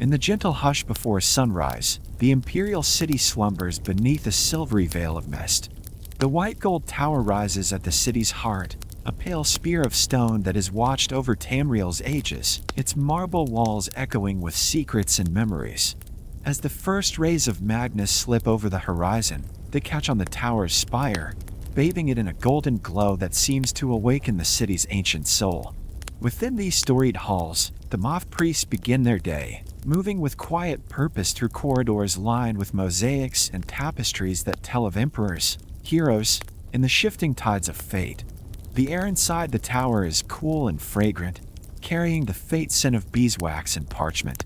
In the gentle hush before sunrise, the Imperial City slumbers beneath a silvery veil of mist. The white gold tower rises at the city's heart, a pale spear of stone that has watched over Tamriel's ages, its marble walls echoing with secrets and memories. As the first rays of Magnus slip over the horizon, they catch on the tower's spire, bathing it in a golden glow that seems to awaken the city's ancient soul. Within these storied halls, the Moth Priests begin their day, moving with quiet purpose through corridors lined with mosaics and tapestries that tell of emperors, heroes, and the shifting tides of fate. The air inside the tower is cool and fragrant, carrying the fate scent of beeswax and parchment.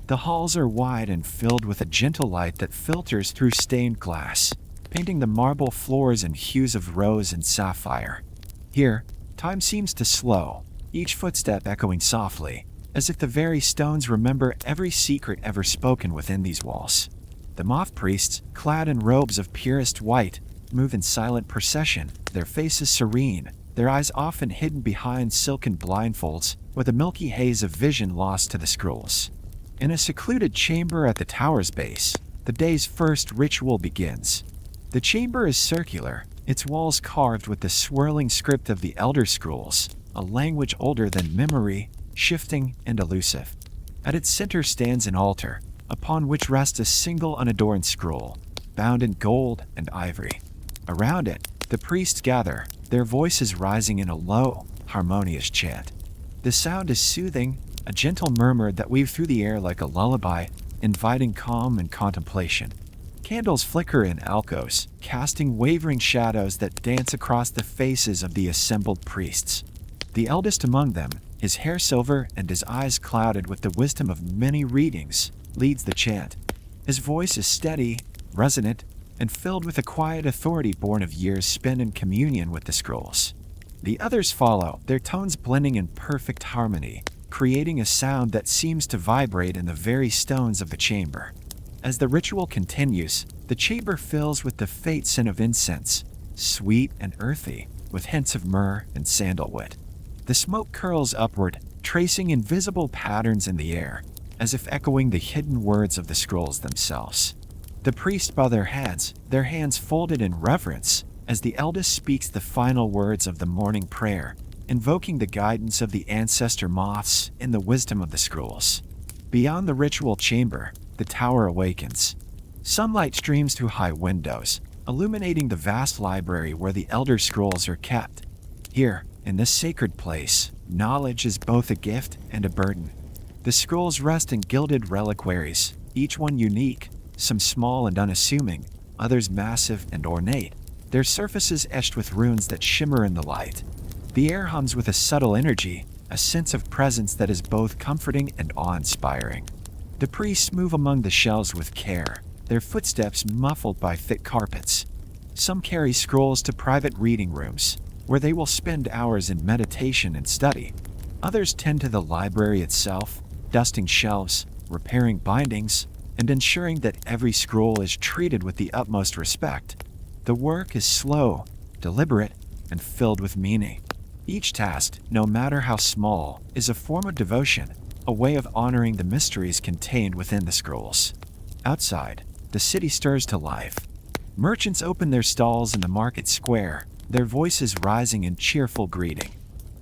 The halls are wide and filled with a gentle light that filters through stained glass, painting the marble floors in hues of rose and sapphire. Here, time seems to slow, each footstep echoing softly, as if the very stones remember every secret ever spoken within these walls. The Moth Priests, clad in robes of purest white, move in silent procession, their faces serene, their eyes often hidden behind silken blindfolds, with a milky haze of vision lost to the scrolls. In a secluded chamber at the tower's base, the day's first ritual begins. The chamber is circular, its walls carved with the swirling script of the Elder Scrolls, a language older than memory, shifting and elusive. At its center stands an altar, upon which rests a single unadorned scroll, bound in gold and ivory. Around it, the priests gather, their voices rising in a low, harmonious chant. The sound is soothing, a gentle murmur that weaves through the air like a lullaby, inviting calm and contemplation. Candles flicker in alcoves, casting wavering shadows that dance across the faces of the assembled priests. The eldest among them, his hair silver and his eyes clouded with the wisdom of many readings, leads the chant. His voice is steady, resonant, and filled with a quiet authority born of years spent in communion with the scrolls. The others follow, their tones blending in perfect harmony, creating a sound that seems to vibrate in the very stones of the chamber. As the ritual continues, the chamber fills with the fate scent of incense, sweet and earthy, with hints of myrrh and sandalwood. The smoke curls upward, tracing invisible patterns in the air, as if echoing the hidden words of the scrolls themselves. The priests bow their heads, their hands folded in reverence, as the eldest speaks the final words of the morning prayer, invoking the guidance of the Ancestor Moths and the wisdom of the scrolls. Beyond the ritual chamber, the tower awakens. Sunlight streams through high windows, illuminating the vast library where the Elder Scrolls are kept. Here, in this sacred place, knowledge is both a gift and a burden. The scrolls rest in gilded reliquaries, each one unique, some small and unassuming, others massive and ornate, their surfaces etched with runes that shimmer in the light. The air hums with a subtle energy, a sense of presence that is both comforting and awe-inspiring. The priests move among the shelves with care, their footsteps muffled by thick carpets. Some carry scrolls to private reading rooms, where they will spend hours in meditation and study. Others tend to the library itself, dusting shelves, repairing bindings, and ensuring that every scroll is treated with the utmost respect. The work is slow, deliberate, and filled with meaning. Each task, no matter how small, is a form of devotion, a way of honoring the mysteries contained within the scrolls. Outside, the city stirs to life. Merchants open their stalls in the market square, their voices rising in cheerful greeting.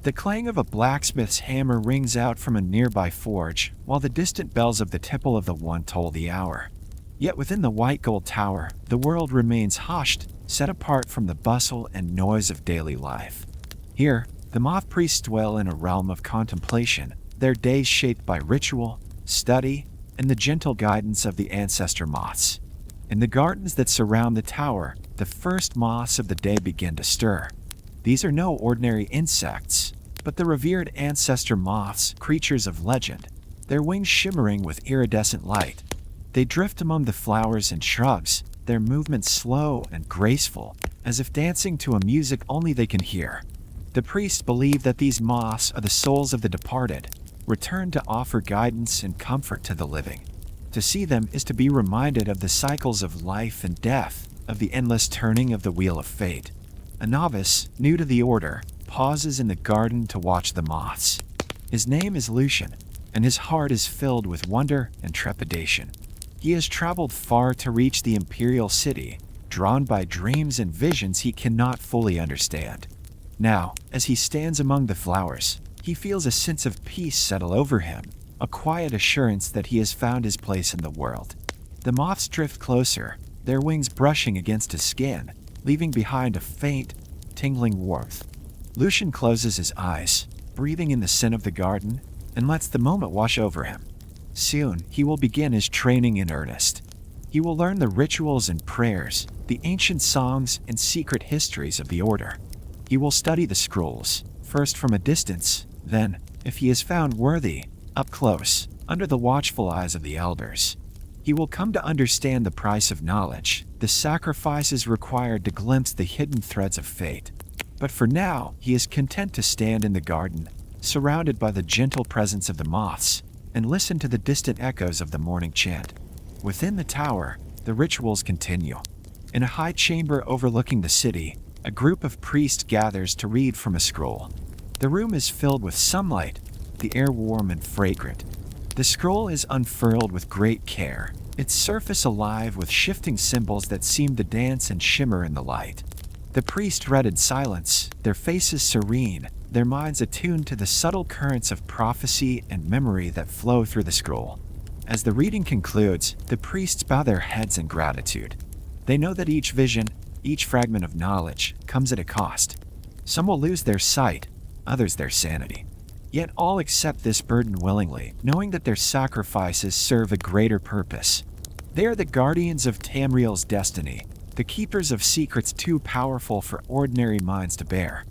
The clang of a blacksmith's hammer rings out from a nearby forge, while the distant bells of the Temple of the One toll the hour. Yet within the white gold tower, the world remains hushed, set apart from the bustle and noise of daily life. Here, the Moth Priests dwell in a realm of contemplation, their days shaped by ritual, study, and the gentle guidance of the Ancestor Moths. In the gardens that surround the tower, the first moths of the day begin to stir. These are no ordinary insects, but the revered Ancestor Moths, creatures of legend, their wings shimmering with iridescent light. They drift among the flowers and shrubs, their movements slow and graceful, as if dancing to a music only they can hear. The priests believe that these moths are the souls of the departed, returned to offer guidance and comfort to the living. To see them is to be reminded of the cycles of life and death, of the endless turning of the wheel of fate. A novice, new to the order, pauses in the garden to watch the moths. His name is Lucian, and his heart is filled with wonder and trepidation. He has traveled far to reach the Imperial City, drawn by dreams and visions he cannot fully understand. Now, as he stands among the flowers, he feels a sense of peace settle over him, a quiet assurance that he has found his place in the world. The moths drift closer, their wings brushing against his skin, leaving behind a faint, tingling warmth. Lucian closes his eyes, breathing in the scent of the garden, and lets the moment wash over him. Soon, he will begin his training in earnest. He will learn the rituals and prayers, the ancient songs and secret histories of the Order. He will study the scrolls, first from a distance, then, if he is found worthy, up close, under the watchful eyes of the elders. He will come to understand the price of knowledge, the sacrifices required to glimpse the hidden threads of fate. But for now, he is content to stand in the garden, surrounded by the gentle presence of the moths, and listen to the distant echoes of the morning chant. Within the tower, the rituals continue. In a high chamber overlooking the city, a group of priests gathers to read from a scroll. The room is filled with sunlight, the air warm and fragrant. The scroll is unfurled with great care, its surface alive with shifting symbols that seem to dance and shimmer in the light. The priests read in silence, their faces serene, their minds attuned to the subtle currents of prophecy and memory that flow through the scroll. As the reading concludes, the priests bow their heads in gratitude. They know that each vision, each fragment of knowledge, comes at a cost. Some will lose their sight, others their sanity. Yet all accept this burden willingly, knowing that their sacrifices serve a greater purpose. They are the guardians of Tamriel's destiny, the keepers of secrets too powerful for ordinary minds to bear.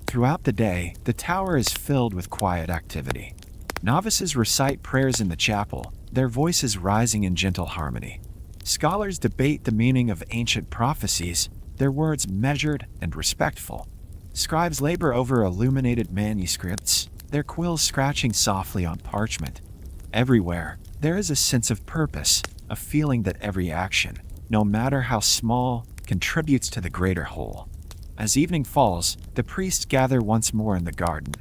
Throughout the day, the tower is filled with quiet activity. Novices recite prayers in the chapel, their voices rising in gentle harmony. Scholars debate the meaning of ancient prophecies, their words measured and respectful. Scribes labor over illuminated manuscripts, their quills scratching softly on parchment. Everywhere, there is a sense of purpose, a feeling that every action, no matter how small, contributes to the greater whole. As evening falls, the priests gather once more in the garden.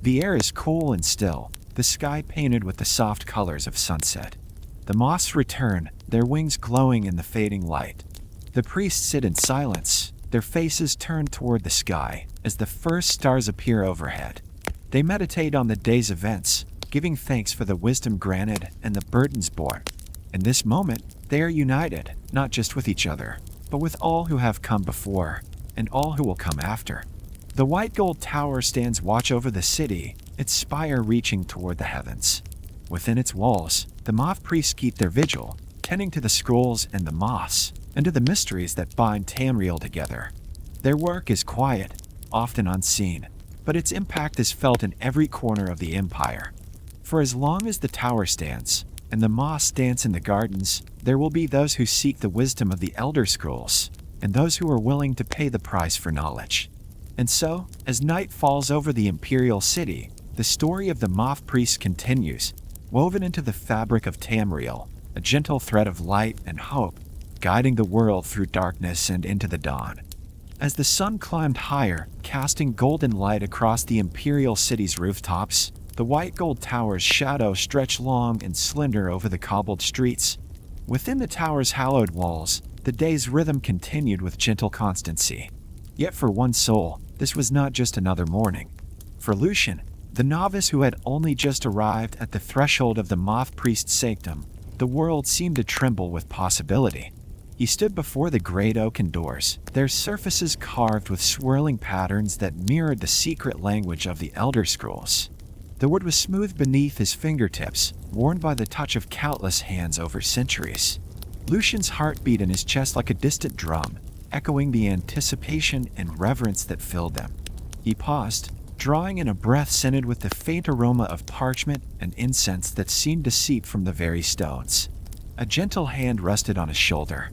The air is cool and still, the sky painted with the soft colors of sunset. The moths return, their wings glowing in the fading light. The priests sit in silence, their faces turned toward the sky, as the first stars appear overhead. They meditate on the day's events, giving thanks for the wisdom granted and the burdens borne. In this moment, they are united, not just with each other, but with all who have come before, and all who will come after. The white gold tower stands watch over the city, its spire reaching toward the heavens. Within its walls, the Moth Priests keep their vigil, tending to the scrolls and the moths, and to the mysteries that bind Tamriel together. Their work is quiet, often unseen, but its impact is felt in every corner of the empire. For as long as the tower stands, and the moths dance in the gardens, there will be those who seek the wisdom of the Elder Scrolls, and those who are willing to pay the price for knowledge. And so, as night falls over the Imperial City, the story of the Moth Priests continues, woven into the fabric of Tamriel, a gentle thread of light and hope, guiding the world through darkness and into the dawn. As the sun climbed higher, casting golden light across the Imperial City's rooftops, the white gold tower's shadow stretched long and slender over the cobbled streets. Within the tower's hallowed walls, the day's rhythm continued with gentle constancy. Yet for one soul, this was not just another morning. For Lucian, the novice who had only just arrived at the threshold of the Moth Priest's sanctum, the world seemed to tremble with possibility. He stood before the great oaken doors, their surfaces carved with swirling patterns that mirrored the secret language of the Elder Scrolls. The wood was smooth beneath his fingertips, worn by the touch of countless hands over centuries. Lucian's heart beat in his chest like a distant drum, echoing the anticipation and reverence that filled them. He paused, drawing in a breath scented with the faint aroma of parchment and incense that seemed to seep from the very stones. A gentle hand rested on his shoulder.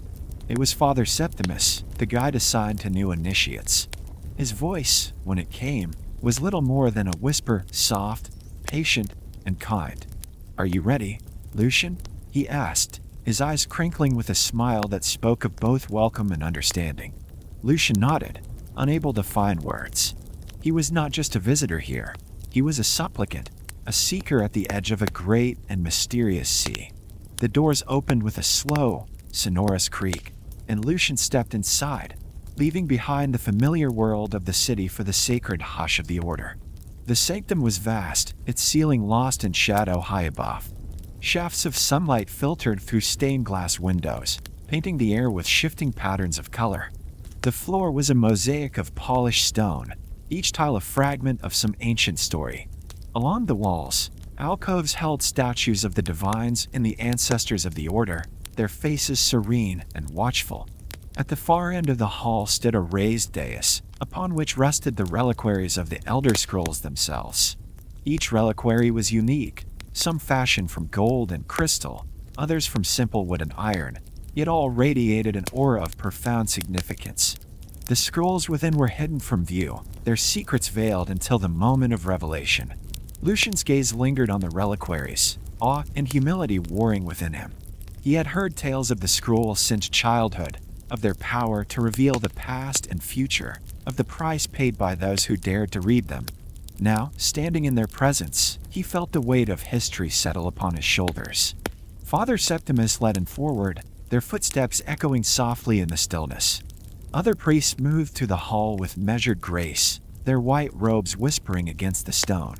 It was Father Septimus, the guide assigned to new initiates. His voice, when it came, was little more than a whisper, soft, patient, and kind. "Are you ready, Lucian?" he asked, his eyes crinkling with a smile that spoke of both welcome and understanding. Lucian nodded, unable to find words. He was not just a visitor here. He was a supplicant, a seeker at the edge of a great and mysterious sea. The doors opened with a slow, sonorous creak, and Lucian stepped inside, leaving behind the familiar world of the city for the sacred hush of the Order. The sanctum was vast, its ceiling lost in shadow high above. Shafts of sunlight filtered through stained glass windows, painting the air with shifting patterns of color. The floor was a mosaic of polished stone, each tile a fragment of some ancient story. Along the walls, alcoves held statues of the divines and the ancestors of the Order, their faces serene and watchful. At the far end of the hall stood a raised dais, upon which rested the reliquaries of the Elder Scrolls themselves. Each reliquary was unique, some fashioned from gold and crystal, others from simple wood and iron, yet all radiated an aura of profound significance. The scrolls within were hidden from view, their secrets veiled until the moment of revelation. Lucian's gaze lingered on the reliquaries, awe and humility warring within him. He had heard tales of the scrolls since childhood, of their power to reveal the past and future, of the price paid by those who dared to read them. Now, standing in their presence, he felt the weight of history settle upon his shoulders. Father Septimus led him forward, their footsteps echoing softly in the stillness. Other priests moved through the hall with measured grace, their white robes whispering against the stone.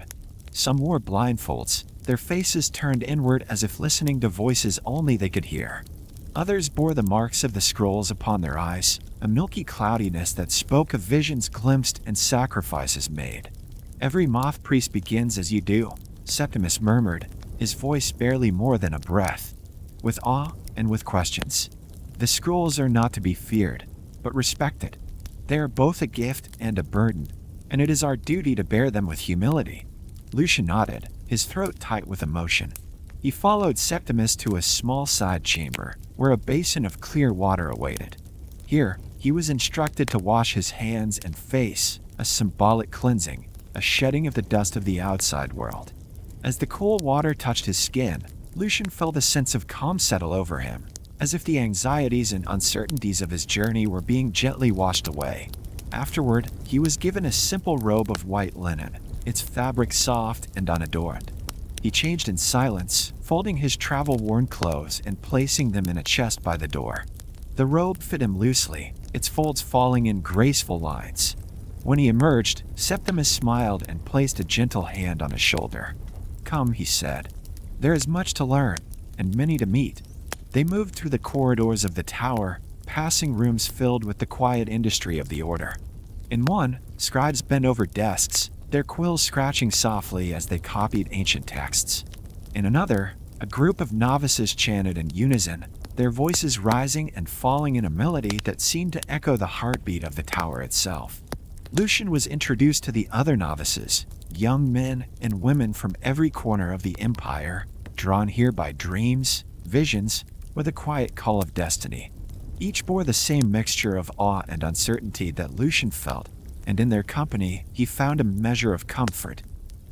Some wore blindfolds, their faces turned inward as if listening to voices only they could hear. Others bore the marks of the scrolls upon their eyes, a milky cloudiness that spoke of visions glimpsed and sacrifices made. "Every Moth Priest begins as you do," Septimus murmured, his voice barely more than a breath. "With awe and with questions. The scrolls are not to be feared, but respected. They are both a gift and a burden, and it is our duty to bear them with humility." Lucian nodded, his throat tight with emotion. He followed Septimus to a small side chamber, where a basin of clear water awaited. Here, he was instructed to wash his hands and face, a symbolic cleansing, a shedding of the dust of the outside world. As the cool water touched his skin, Lucian felt a sense of calm settle over him, as if the anxieties and uncertainties of his journey were being gently washed away. Afterward, he was given a simple robe of white linen, its fabric soft and unadorned. He changed in silence, folding his travel-worn clothes and placing them in a chest by the door. The robe fit him loosely, its folds falling in graceful lines. When he emerged, Septimus smiled and placed a gentle hand on his shoulder. "Come," he said. "There is much to learn, and many to meet." They moved through the corridors of the tower, passing rooms filled with the quiet industry of the Order. In one, scribes bent over desks, their quills scratching softly as they copied ancient texts. In another, a group of novices chanted in unison, their voices rising and falling in a melody that seemed to echo the heartbeat of the tower itself. Lucian was introduced to the other novices, young men and women from every corner of the Empire, drawn here by dreams, visions, or the quiet call of destiny. Each bore the same mixture of awe and uncertainty that Lucian felt, and in their company he found a measure of comfort.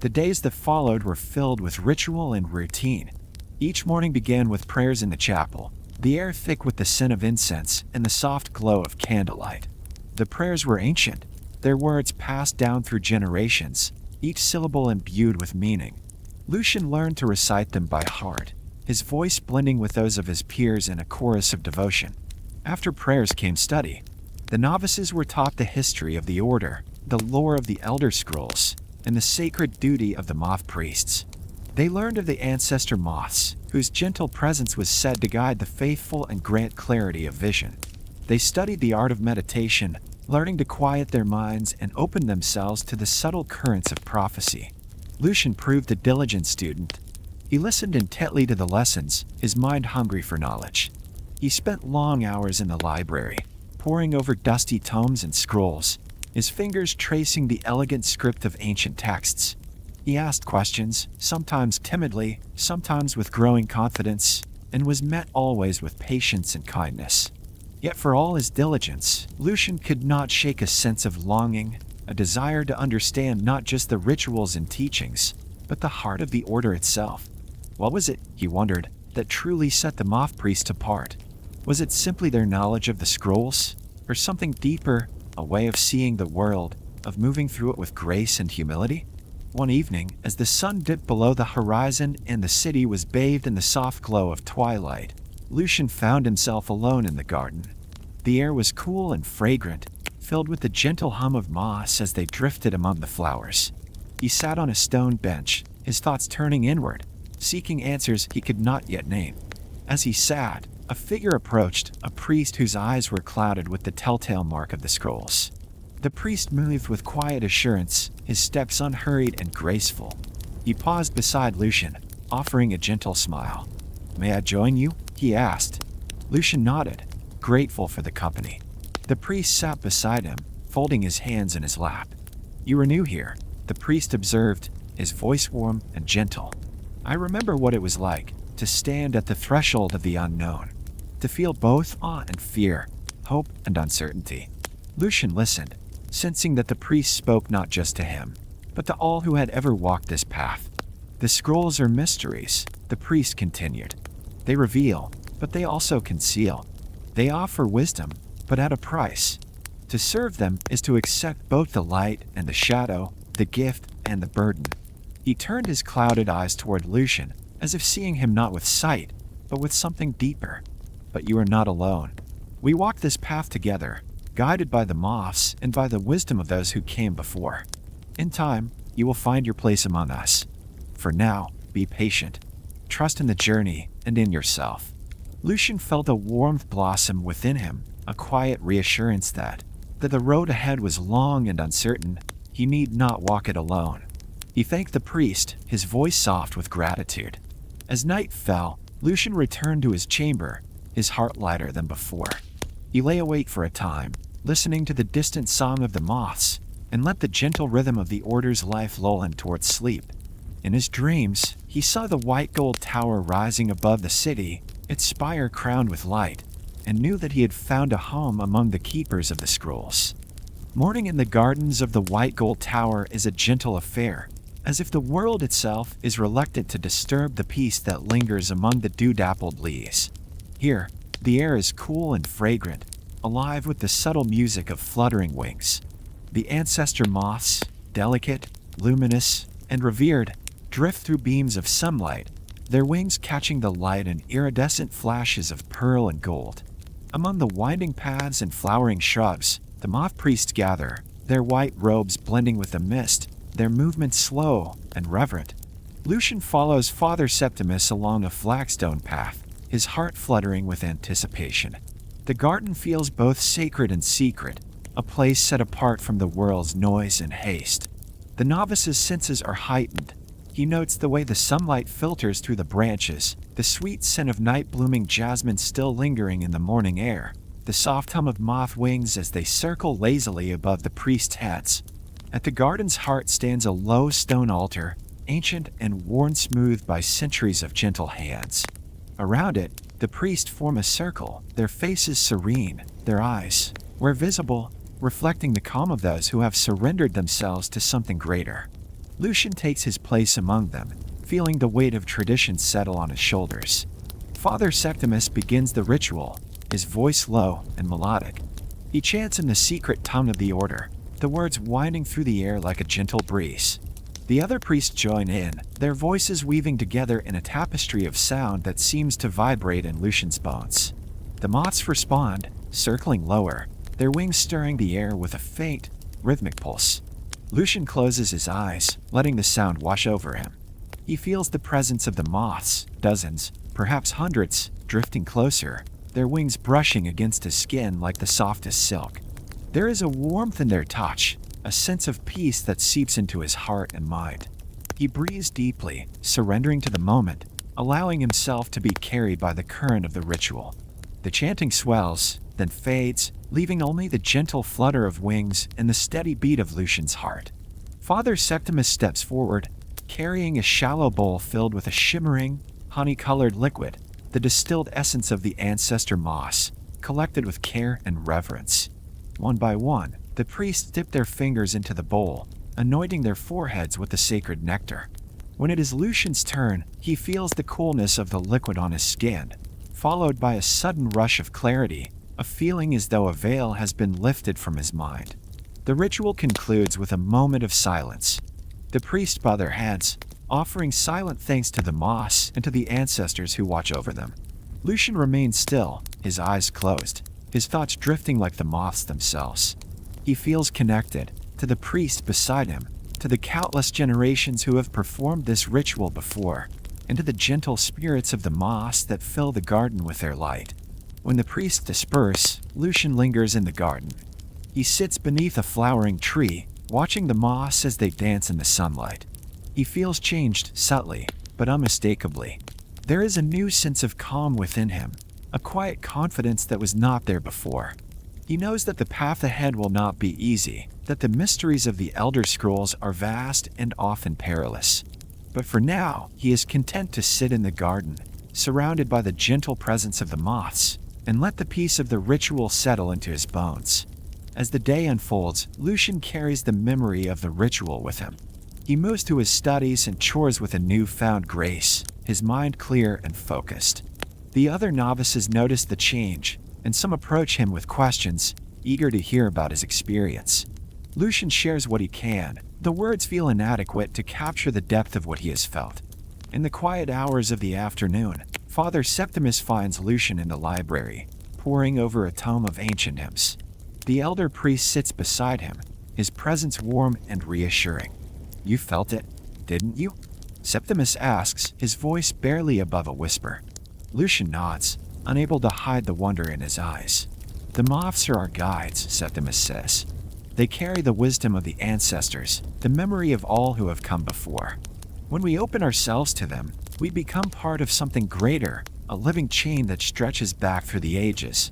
The days that followed were filled with ritual and routine. Each morning began with prayers in the chapel, the air thick with the scent of incense and the soft glow of candlelight. The prayers were ancient, their words passed down through generations, each syllable imbued with meaning. Lucian learned to recite them by heart, his voice blending with those of his peers in a chorus of devotion. After prayers came study. The novices were taught the history of the Order, the lore of the Elder Scrolls, and the sacred duty of the Moth Priests. They learned of the Ancestor Moths, whose gentle presence was said to guide the faithful and grant clarity of vision. They studied the art of meditation, learning to quiet their minds and open themselves to the subtle currents of prophecy. Lucian proved a diligent student. He listened intently to the lessons, his mind hungry for knowledge. He spent long hours in the library, poring over dusty tomes and scrolls, his fingers tracing the elegant script of ancient texts. He asked questions, sometimes timidly, sometimes with growing confidence, and was met always with patience and kindness. Yet for all his diligence, Lucian could not shake a sense of longing, a desire to understand not just the rituals and teachings, but the heart of the Order itself. What was it, he wondered, that truly set the Moth Priests apart? Was it simply their knowledge of the scrolls, or something deeper, a way of seeing the world, of moving through it with grace and humility? One evening, as the sun dipped below the horizon and the city was bathed in the soft glow of twilight, Lucian found himself alone in the garden. The air was cool and fragrant, filled with the gentle hum of moss as they drifted among the flowers. He sat on a stone bench, his thoughts turning inward, seeking answers he could not yet name. As he sat, a figure approached, a priest whose eyes were clouded with the telltale mark of the scrolls. The priest moved with quiet assurance, his steps unhurried and graceful. He paused beside Lucian, offering a gentle smile. "May I join you?" he asked. Lucian nodded, grateful for the company. The priest sat beside him, folding his hands in his lap. "You are new here," the priest observed, his voice warm and gentle. "I remember what it was like to stand at the threshold of the unknown, to feel both awe and fear, hope and uncertainty." Lucian listened, sensing that the priest spoke not just to him, but to all who had ever walked this path. "The scrolls are mysteries," the priest continued. "They reveal, but they also conceal. They offer wisdom, but at a price. To serve them is to accept both the light and the shadow, the gift and the burden." He turned his clouded eyes toward Lucian, as if seeing him not with sight, but with something deeper. "But you are not alone. We walk this path together, guided by the moths and by the wisdom of those who came before. In time, you will find your place among us. For now, be patient. Trust in the journey and in yourself." Lucian felt a warmth blossom within him, a quiet reassurance that the road ahead was long and uncertain, he need not walk it alone. He thanked the priest, his voice soft with gratitude. As night fell, Lucian returned to his chamber, his heart lighter than before. He lay awake for a time, listening to the distant song of the moths, and let the gentle rhythm of the order's life lull him towards sleep. In his dreams, he saw the white gold tower rising above the city, its spire crowned with light, and knew that he had found a home among the keepers of the scrolls. Morning in the gardens of the white gold tower is a gentle affair, as if the world itself is reluctant to disturb the peace that lingers among the dew-dappled leaves. Here, the air is cool and fragrant, alive with the subtle music of fluttering wings. The ancestor moths, delicate, luminous, and revered, drift through beams of sunlight, their wings catching the light in iridescent flashes of pearl and gold. Among the winding paths and flowering shrubs, the Moth Priests gather, their white robes blending with the mist, their movements slow and reverent. Lucian follows Father Septimus along a flagstone path, his heart fluttering with anticipation. The garden feels both sacred and secret, a place set apart from the world's noise and haste. The novice's senses are heightened. He notes the way the sunlight filters through the branches, the sweet scent of night-blooming jasmine still lingering in the morning air, the soft hum of moth wings as they circle lazily above the priests' heads. At the garden's heart stands a low stone altar, ancient and worn smooth by centuries of gentle hands. Around it, the priests form a circle, their faces serene, their eyes, where visible, reflecting the calm of those who have surrendered themselves to something greater. Lucian takes his place among them, feeling the weight of tradition settle on his shoulders. Father Septimus begins the ritual, his voice low and melodic. He chants in the secret tongue of the order, the words winding through the air like a gentle breeze. The other priests join in, their voices weaving together in a tapestry of sound that seems to vibrate in Lucian's bones. The moths respond, circling lower, their wings stirring the air with a faint, rhythmic pulse. Lucian closes his eyes, letting the sound wash over him. He feels the presence of the moths, dozens, perhaps hundreds, drifting closer, their wings brushing against his skin like the softest silk. There is a warmth in their touch, a sense of peace that seeps into his heart and mind. He breathes deeply, surrendering to the moment, allowing himself to be carried by the current of the ritual. The chanting swells, then fades, leaving only the gentle flutter of wings and the steady beat of Lucian's heart. Father Septimus steps forward, carrying a shallow bowl filled with a shimmering, honey-colored liquid, the distilled essence of the Ancestor Moths, collected with care and reverence. One by one, the priests dip their fingers into the bowl, anointing their foreheads with the sacred nectar. When it is Lucian's turn, he feels the coolness of the liquid on his skin, followed by a sudden rush of clarity, a feeling as though a veil has been lifted from his mind. The ritual concludes with a moment of silence. The priests bow their heads, offering silent thanks to the moths and to the ancestors who watch over them. Lucian remains still, his eyes closed, his thoughts drifting like the moths themselves. He feels connected to the priest beside him, to the countless generations who have performed this ritual before, and to the gentle spirits of the moths that fill the garden with their light. When the priests disperse, Lucian lingers in the garden. He sits beneath a flowering tree, watching the moths as they dance in the sunlight. He feels changed subtly, but unmistakably. There is a new sense of calm within him, a quiet confidence that was not there before. He knows that the path ahead will not be easy, that the mysteries of the Elder Scrolls are vast and often perilous. But for now, he is content to sit in the garden, surrounded by the gentle presence of the moths, and let the peace of the ritual settle into his bones. As the day unfolds, Lucian carries the memory of the ritual with him. He moves to his studies and chores with a newfound grace, his mind clear and focused. The other novices notice the change, and some approach him with questions, eager to hear about his experience. Lucian shares what he can. The words feel inadequate to capture the depth of what he has felt. In the quiet hours of the afternoon, Father Septimus finds Lucian in the library, poring over a tome of ancient hymns. The elder priest sits beside him, his presence warm and reassuring. "You felt it, didn't you?" Septimus asks, his voice barely above a whisper. Lucian nods, unable to hide the wonder in his eyes. "The moths are our guides," Septimus says. "They carry the wisdom of the ancestors, the memory of all who have come before. When we open ourselves to them, we become part of something greater, a living chain that stretches back through the ages."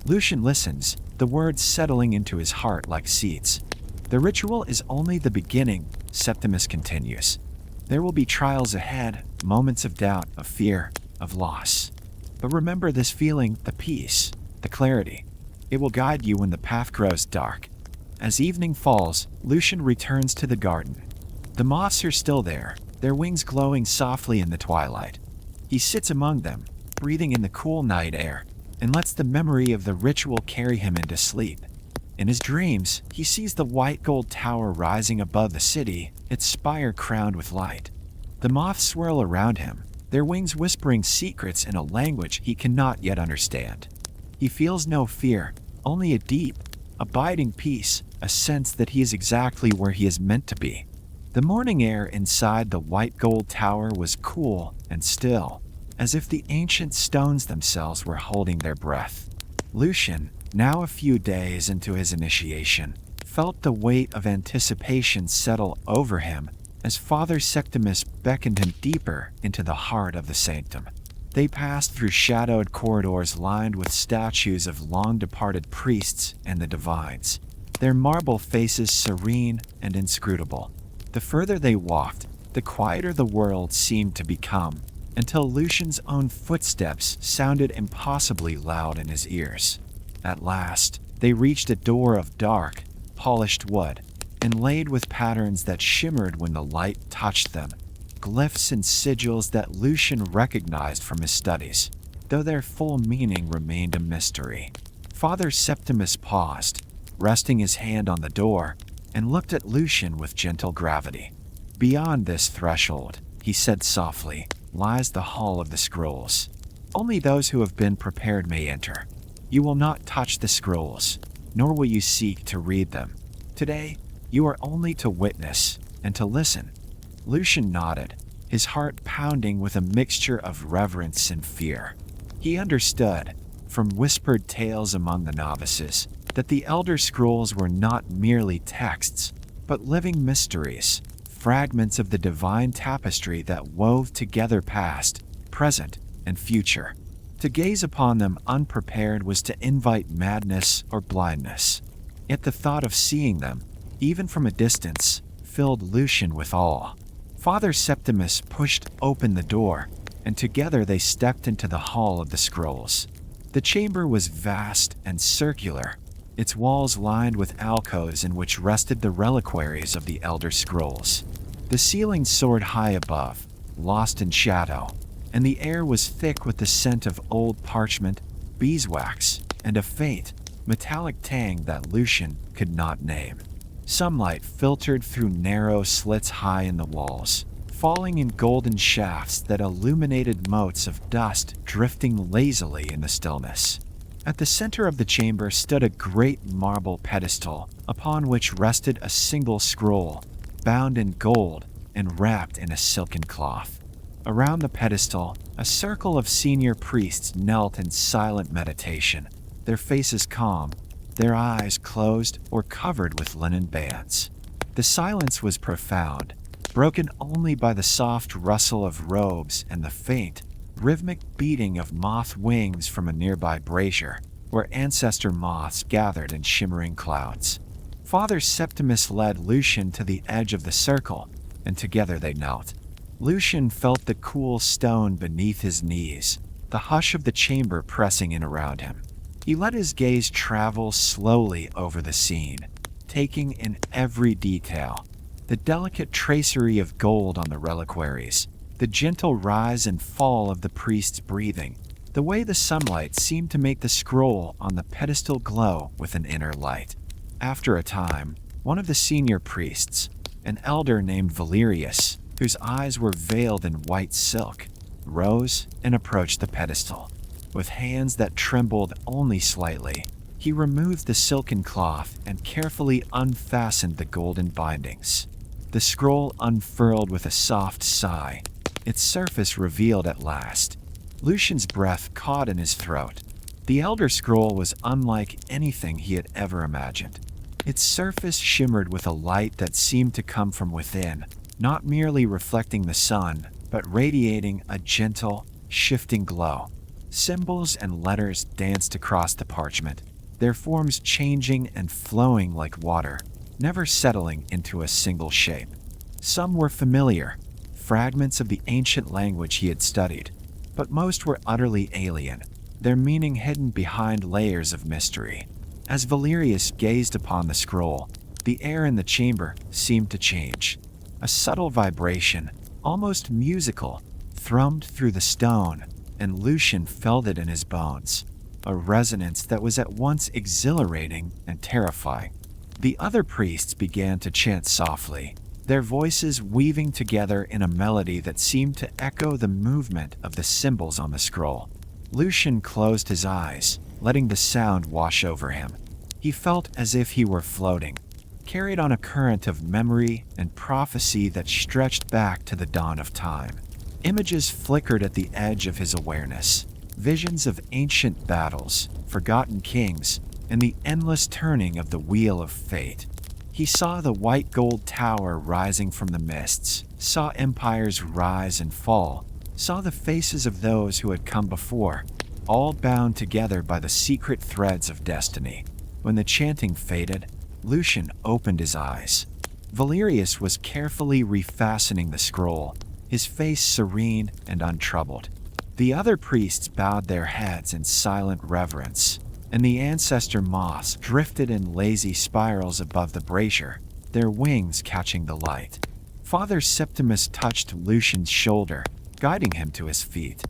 Lucian listens, the words settling into his heart like seeds. "The ritual is only the beginning," Septimus continues. "There will be trials ahead, moments of doubt, of fear, of loss. But remember this feeling, the peace, the clarity. It will guide you when the path grows dark." As evening falls, Lucian returns to the garden. The moths are still there, their wings glowing softly in the twilight. He sits among them, breathing in the cool night air, and lets the memory of the ritual carry him into sleep. In his dreams, he sees the white gold tower rising above the city, its spire crowned with light. The moths swirl around him, their wings whispering secrets in a language he cannot yet understand. He feels no fear, only a deep, abiding peace, a sense that he is exactly where he is meant to be. The morning air inside the white gold tower was cool and still, as if the ancient stones themselves were holding their breath. Lucian, now a few days into his initiation, felt the weight of anticipation settle over him as Father Septimus beckoned him deeper into the heart of the sanctum. They passed through shadowed corridors lined with statues of long-departed priests and the divines, their marble faces serene and inscrutable. The further they walked, the quieter the world seemed to become, until Lucian's own footsteps sounded impossibly loud in his ears. At last, they reached a door of dark, polished wood, inlaid with patterns that shimmered when the light touched them, glyphs and sigils that Lucian recognized from his studies, though their full meaning remained a mystery. Father Septimus paused, resting his hand on the door, and looked at Lucian with gentle gravity. "Beyond this threshold," he said softly, "lies the Hall of the Scrolls. Only those who have been prepared may enter. You will not touch the scrolls, nor will you seek to read them. Today, you are only to witness and to listen." Lucian nodded, his heart pounding with a mixture of reverence and fear. He understood, from whispered tales among the novices, that the Elder Scrolls were not merely texts, but living mysteries, fragments of the divine tapestry that wove together past, present, and future. To gaze upon them unprepared was to invite madness or blindness. Yet the thought of seeing them, even from a distance, filled Lucian with awe. Father Septimus pushed open the door, and together they stepped into the Hall of the Scrolls. The chamber was vast and circular, its walls lined with alcoves in which rested the reliquaries of the Elder Scrolls. The ceiling soared high above, lost in shadow, and the air was thick with the scent of old parchment, beeswax, and a faint, metallic tang that Lucian could not name. Sunlight filtered through narrow slits high in the walls, falling in golden shafts that illuminated motes of dust drifting lazily in the stillness. At the center of the chamber stood a great marble pedestal, upon which rested a single scroll, bound in gold and wrapped in a silken cloth. Around the pedestal, a circle of senior priests knelt in silent meditation, their faces calm, their eyes closed or covered with linen bands. The silence was profound, broken only by the soft rustle of robes and the faint, rhythmic beating of moth wings from a nearby brazier, where ancestor moths gathered in shimmering clouds. Father Septimus led Lucian to the edge of the circle, and together they knelt. Lucian felt the cool stone beneath his knees, the hush of the chamber pressing in around him. He let his gaze travel slowly over the scene, taking in every detail. The delicate tracery of gold on the reliquaries, the gentle rise and fall of the priest's breathing, the way the sunlight seemed to make the scroll on the pedestal glow with an inner light. After a time, one of the senior priests, an elder named Valerius, whose eyes were veiled in white silk, rose and approached the pedestal. With hands that trembled only slightly, he removed the silken cloth and carefully unfastened the golden bindings. The scroll unfurled with a soft sigh, its surface revealed at last. Lucian's breath caught in his throat. The Elder Scroll was unlike anything he had ever imagined. Its surface shimmered with a light that seemed to come from within, not merely reflecting the sun, but radiating a gentle, shifting glow. Symbols and letters danced across the parchment, their forms changing and flowing like water, never settling into a single shape. Some were familiar, fragments of the ancient language he had studied, but most were utterly alien, their meaning hidden behind layers of mystery. As Valerius gazed upon the scroll, the air in the chamber seemed to change. A subtle vibration, almost musical, thrummed through the stone, and Lucian felt it in his bones, a resonance that was at once exhilarating and terrifying. The other priests began to chant softly, their voices weaving together in a melody that seemed to echo the movement of the symbols on the scroll. Lucian closed his eyes, letting the sound wash over him. He felt as if he were floating, carried on a current of memory and prophecy that stretched back to the dawn of time. Images flickered at the edge of his awareness, visions of ancient battles, forgotten kings, and the endless turning of the wheel of fate. He saw the white gold tower rising from the mists, saw empires rise and fall, saw the faces of those who had come before, all bound together by the secret threads of destiny. When the chanting faded, Lucian opened his eyes. Valerius was carefully refastening the scroll, his face serene and untroubled. The other priests bowed their heads in silent reverence, and the Ancestor Moths drifted in lazy spirals above the brazier, their wings catching the light. Father Septimus touched Lucian's shoulder, guiding him to his feet.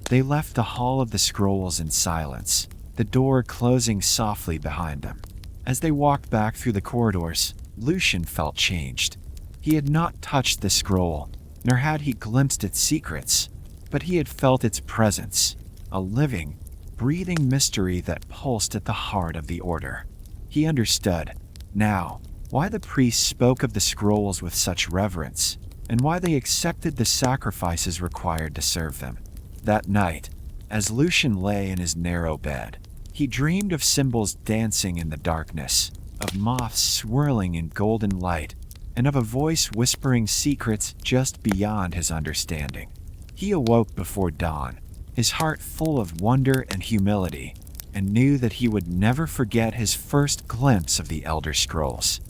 They left the Hall of the Scrolls in silence, the door closing softly behind them. As they walked back through the corridors, Lucian felt changed. He had not touched the scroll, nor had he glimpsed its secrets, but he had felt its presence, a living, breathing mystery that pulsed at the heart of the order. He understood, now, why the priests spoke of the scrolls with such reverence, and why they accepted the sacrifices required to serve them. That night, as Lucian lay in his narrow bed, he dreamed of symbols dancing in the darkness, of moths swirling in golden light, and of a voice whispering secrets just beyond his understanding. He awoke before dawn, his heart full of wonder and humility, and knew that he would never forget his first glimpse of the Elder Scrolls.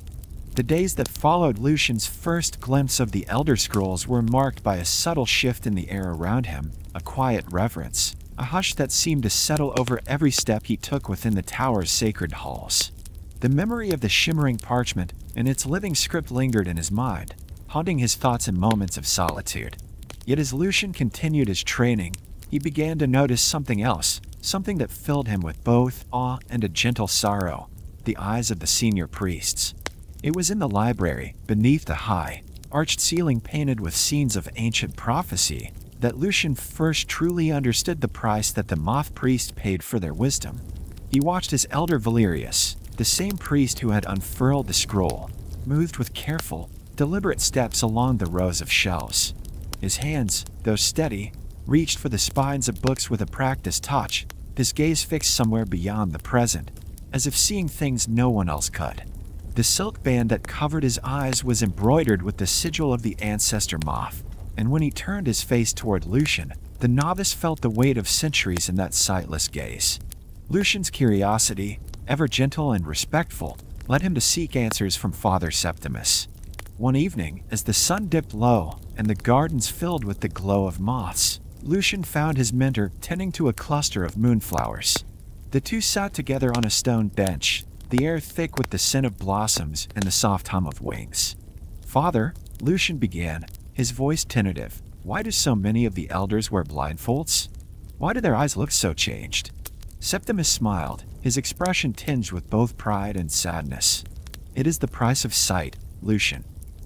The days that followed Lucian's first glimpse of the Elder Scrolls were marked by a subtle shift in the air around him, a quiet reverence, a hush that seemed to settle over every step he took within the tower's sacred halls. The memory of the shimmering parchment and its living script lingered in his mind, haunting his thoughts in moments of solitude. Yet as Lucian continued his training, he began to notice something else, something that filled him with both awe and a gentle sorrow: the eyes of the senior priests. It was in the library, beneath the high, arched ceiling painted with scenes of ancient prophecy, that Lucian first truly understood the price that the Moth Priests paid for their wisdom. He watched as Elder Valerius, the same priest who had unfurled the scroll, moved with careful, deliberate steps along the rows of shelves. His hands, though steady, reached for the spines of books with a practiced touch, his gaze fixed somewhere beyond the present, as if seeing things no one else could. The silk band that covered his eyes was embroidered with the sigil of the Ancestor Moth, and when he turned his face toward Lucian, the novice felt the weight of centuries in that sightless gaze. Lucian's curiosity, ever gentle and respectful, led him to seek answers from Father Septimus. One evening, as the sun dipped low and the gardens filled with the glow of moths, Lucian found his mentor tending to a cluster of moonflowers. The two sat together on a stone bench, the air thick with the scent of blossoms and the soft hum of wings. "Father," Lucian began, his voice tentative, "why do so many of the elders wear blindfolds? Why do their eyes look so changed?" Septimus smiled, his expression tinged with both pride and sadness. "It is the price of sight, Lucian.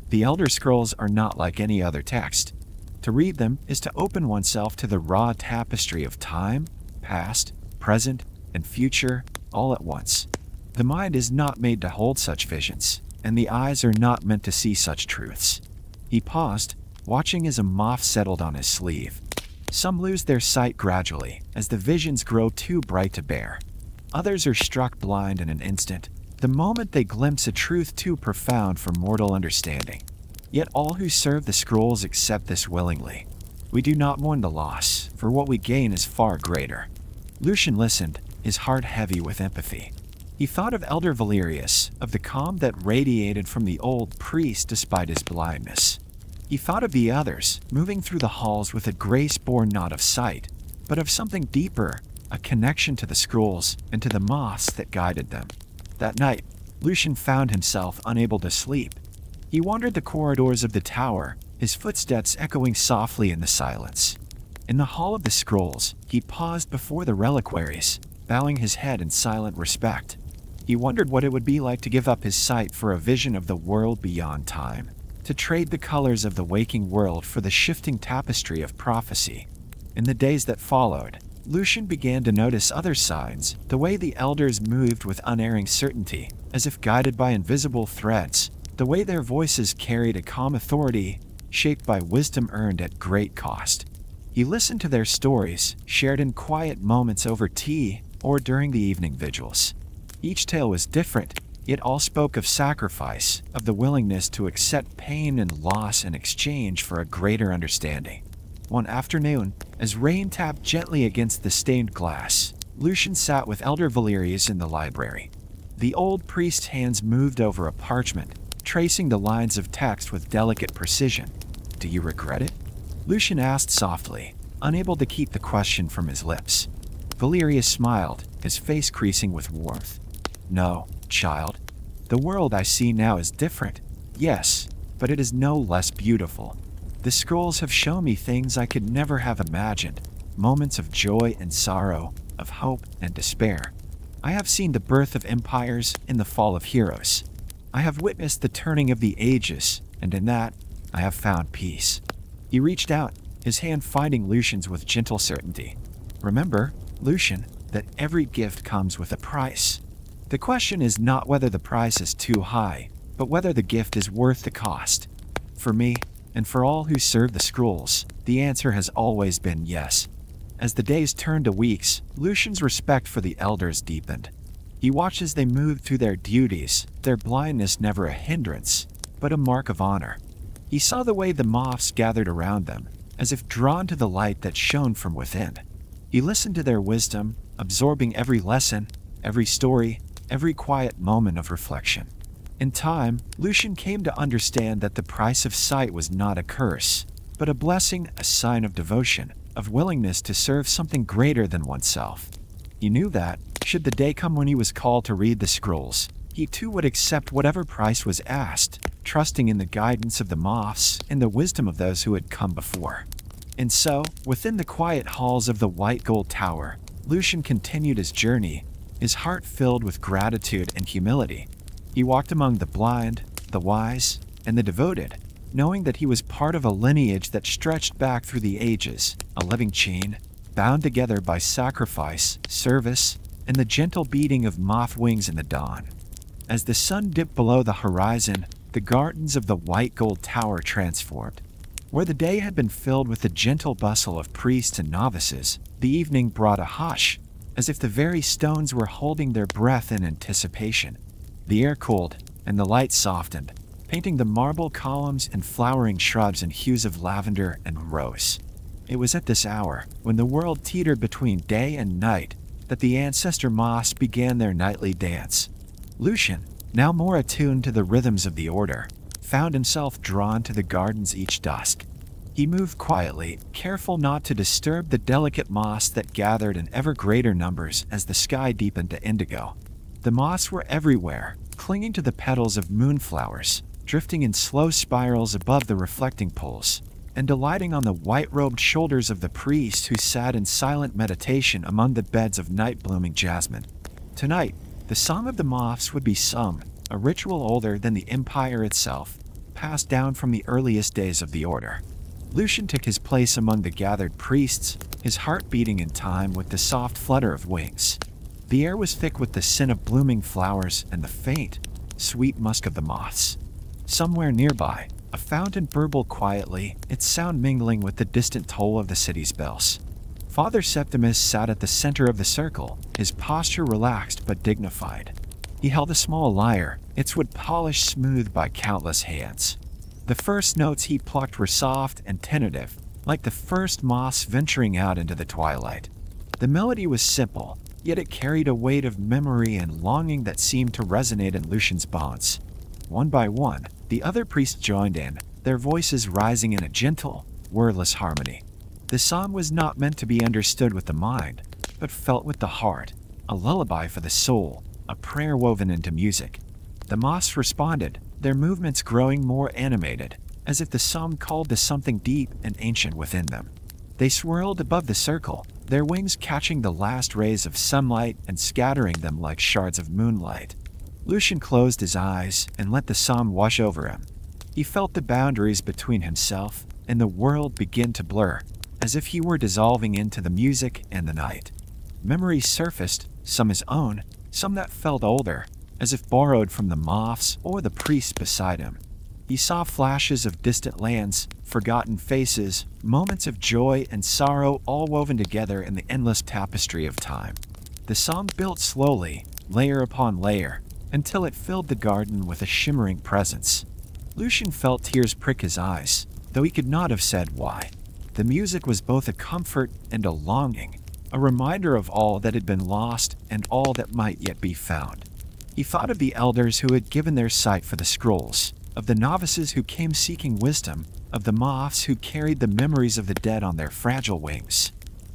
The Elder Scrolls are not like any other text. To read them is to open oneself to the raw tapestry of time, past, present, and future, all at once. The mind is not made to hold such visions, and the eyes are not meant to see such truths." He paused, watching as a moth settled on his sleeve. Some lose their sight gradually, as the visions grow too bright to bear. Others are struck blind in an instant, the moment they glimpse a truth too profound for mortal understanding. Yet all who serve the scrolls accept this willingly. We do not mourn the loss, for what we gain is far greater. Lucian listened, his heart heavy with empathy. He thought of Elder Valerius, of the calm that radiated from the old priest despite his blindness. He thought of the others, moving through the halls with a grace born not of sight, but of something deeper, a connection to the scrolls and to the moths that guided them. That night, Lucian found himself unable to sleep. He wandered the corridors of the tower, his footsteps echoing softly in the silence. In the Hall of the Scrolls, he paused before the reliquaries, bowing his head in silent respect. He wondered what it would be like to give up his sight for a vision of the world beyond time, to trade the colors of the waking world for the shifting tapestry of prophecy. In the days that followed, Lucian began to notice other signs, the way the elders moved with unerring certainty, as if guided by invisible threads, the way their voices carried a calm authority, shaped by wisdom earned at great cost. He listened to their stories, shared in quiet moments over tea or during the evening vigils. Each tale was different, yet all spoke of sacrifice, of the willingness to accept pain and loss in exchange for a greater understanding. One afternoon, as rain tapped gently against the stained glass, Lucian sat with Elder Valerius in the library. The old priest's hands moved over a parchment, tracing the lines of text with delicate precision. "Do you regret it?" Lucian asked softly, unable to keep the question from his lips. Valerius smiled, his face creasing with warmth. "No, child. The world I see now is different, yes, but it is no less beautiful. The scrolls have shown me things I could never have imagined, moments of joy and sorrow, of hope and despair. I have seen the birth of empires and the fall of heroes. I have witnessed the turning of the ages, and in that, I have found peace." He reached out, his hand finding Lucian's with gentle certainty. "Remember, Lucian, that every gift comes with a price. The question is not whether the price is too high, but whether the gift is worth the cost. For me, and for all who serve the scrolls, the answer has always been yes." As the days turned to weeks, Lucian's respect for the elders deepened. He watched as they moved through their duties, their blindness never a hindrance, but a mark of honor. He saw the way the moths gathered around them, as if drawn to the light that shone from within. He listened to their wisdom, absorbing every lesson, every story, every quiet moment of reflection. In time, Lucian came to understand that the price of sight was not a curse, but a blessing, a sign of devotion, of willingness to serve something greater than oneself. He knew that, should the day come when he was called to read the scrolls, he too would accept whatever price was asked, trusting in the guidance of the moths and the wisdom of those who had come before. And so, within the quiet halls of the white gold tower, Lucian continued his journey, his heart filled with gratitude and humility. He walked among the blind, the wise, and the devoted, knowing that he was part of a lineage that stretched back through the ages, a living chain, bound together by sacrifice, service, and the gentle beating of moth wings in the dawn. As the sun dipped below the horizon, the gardens of the white gold tower transformed. Where the day had been filled with the gentle bustle of priests and novices, the evening brought a hush, as if the very stones were holding their breath in anticipation. The air cooled, and the light softened, painting the marble columns and flowering shrubs in hues of lavender and rose. It was at this hour, when the world teetered between day and night, that the Ancestor Moths began their nightly dance. Lucian, now more attuned to the rhythms of the order, found himself drawn to the gardens each dusk. He moved quietly, careful not to disturb the delicate moths that gathered in ever greater numbers as the sky deepened to indigo. The moths were everywhere, clinging to the petals of moonflowers, drifting in slow spirals above the reflecting pools, and alighting on the white-robed shoulders of the priest who sat in silent meditation among the beds of night-blooming jasmine. Tonight, the Song of the Moths would be sung, a ritual older than the Empire itself, passed down from the earliest days of the Order. Lucian took his place among the gathered priests, his heart beating in time with the soft flutter of wings. The air was thick with the scent of blooming flowers and the faint, sweet musk of the moths. Somewhere nearby, a fountain burbled quietly, its sound mingling with the distant toll of the city's bells. Father Septimus sat at the center of the circle, his posture relaxed but dignified. He held a small lyre, its wood polished smooth by countless hands. The first notes he plucked were soft and tentative, like the first moths venturing out into the twilight. The melody was simple, yet it carried a weight of memory and longing that seemed to resonate in Lucian's bones. One by one, the other priests joined in, their voices rising in a gentle, wordless harmony. The song was not meant to be understood with the mind, but felt with the heart, a lullaby for the soul, a prayer woven into music. The moths responded, their movements growing more animated, as if the song called to something deep and ancient within them. They swirled above the circle, their wings catching the last rays of sunlight and scattering them like shards of moonlight. Lucian closed his eyes and let the song wash over him. He felt the boundaries between himself and the world begin to blur, as if he were dissolving into the music and the night. Memories surfaced, some his own, some that felt older, as if borrowed from the moths or the priests beside him. He saw flashes of distant lands, forgotten faces, moments of joy and sorrow all woven together in the endless tapestry of time. The song built slowly, layer upon layer, until it filled the garden with a shimmering presence. Lucian felt tears prick his eyes, though he could not have said why. The music was both a comfort and a longing, a reminder of all that had been lost and all that might yet be found. He thought of the elders who had given their sight for the scrolls, of the novices who came seeking wisdom, of the moths who carried the memories of the dead on their fragile wings.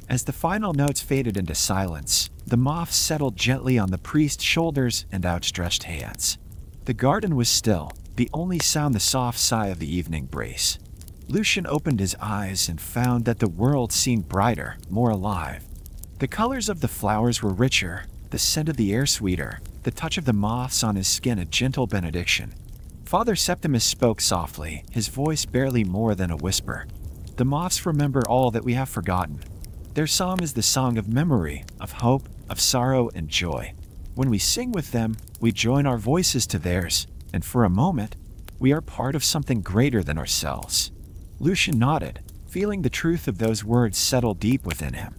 As the final notes faded into silence, the moths settled gently on the priest's shoulders and outstretched hands. The garden was still, the only sound the soft sigh of the evening breeze. Lucian opened his eyes and found that the world seemed brighter, more alive. The colors of the flowers were richer, the scent of the air sweeter, the touch of the moths on his skin a gentle benediction. Father Septimus spoke softly, his voice barely more than a whisper. The moths remember all that we have forgotten. Their song is the song of memory, of hope, of sorrow and joy. When we sing with them, we join our voices to theirs, and for a moment, we are part of something greater than ourselves. Lucian nodded, feeling the truth of those words settle deep within him.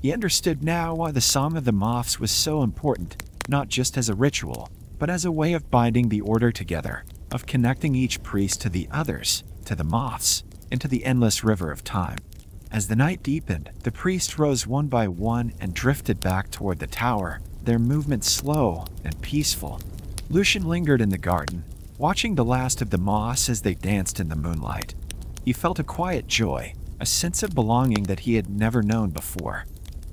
He understood now why the Song of the Moths was so important, not just as a ritual, but as a way of binding the order together, of connecting each priest to the others, to the moths, and to the endless river of time. As the night deepened, the priests rose one by one and drifted back toward the tower, their movements slow and peaceful. Lucian lingered in the garden, watching the last of the moths as they danced in the moonlight. He felt a quiet joy, a sense of belonging that he had never known before.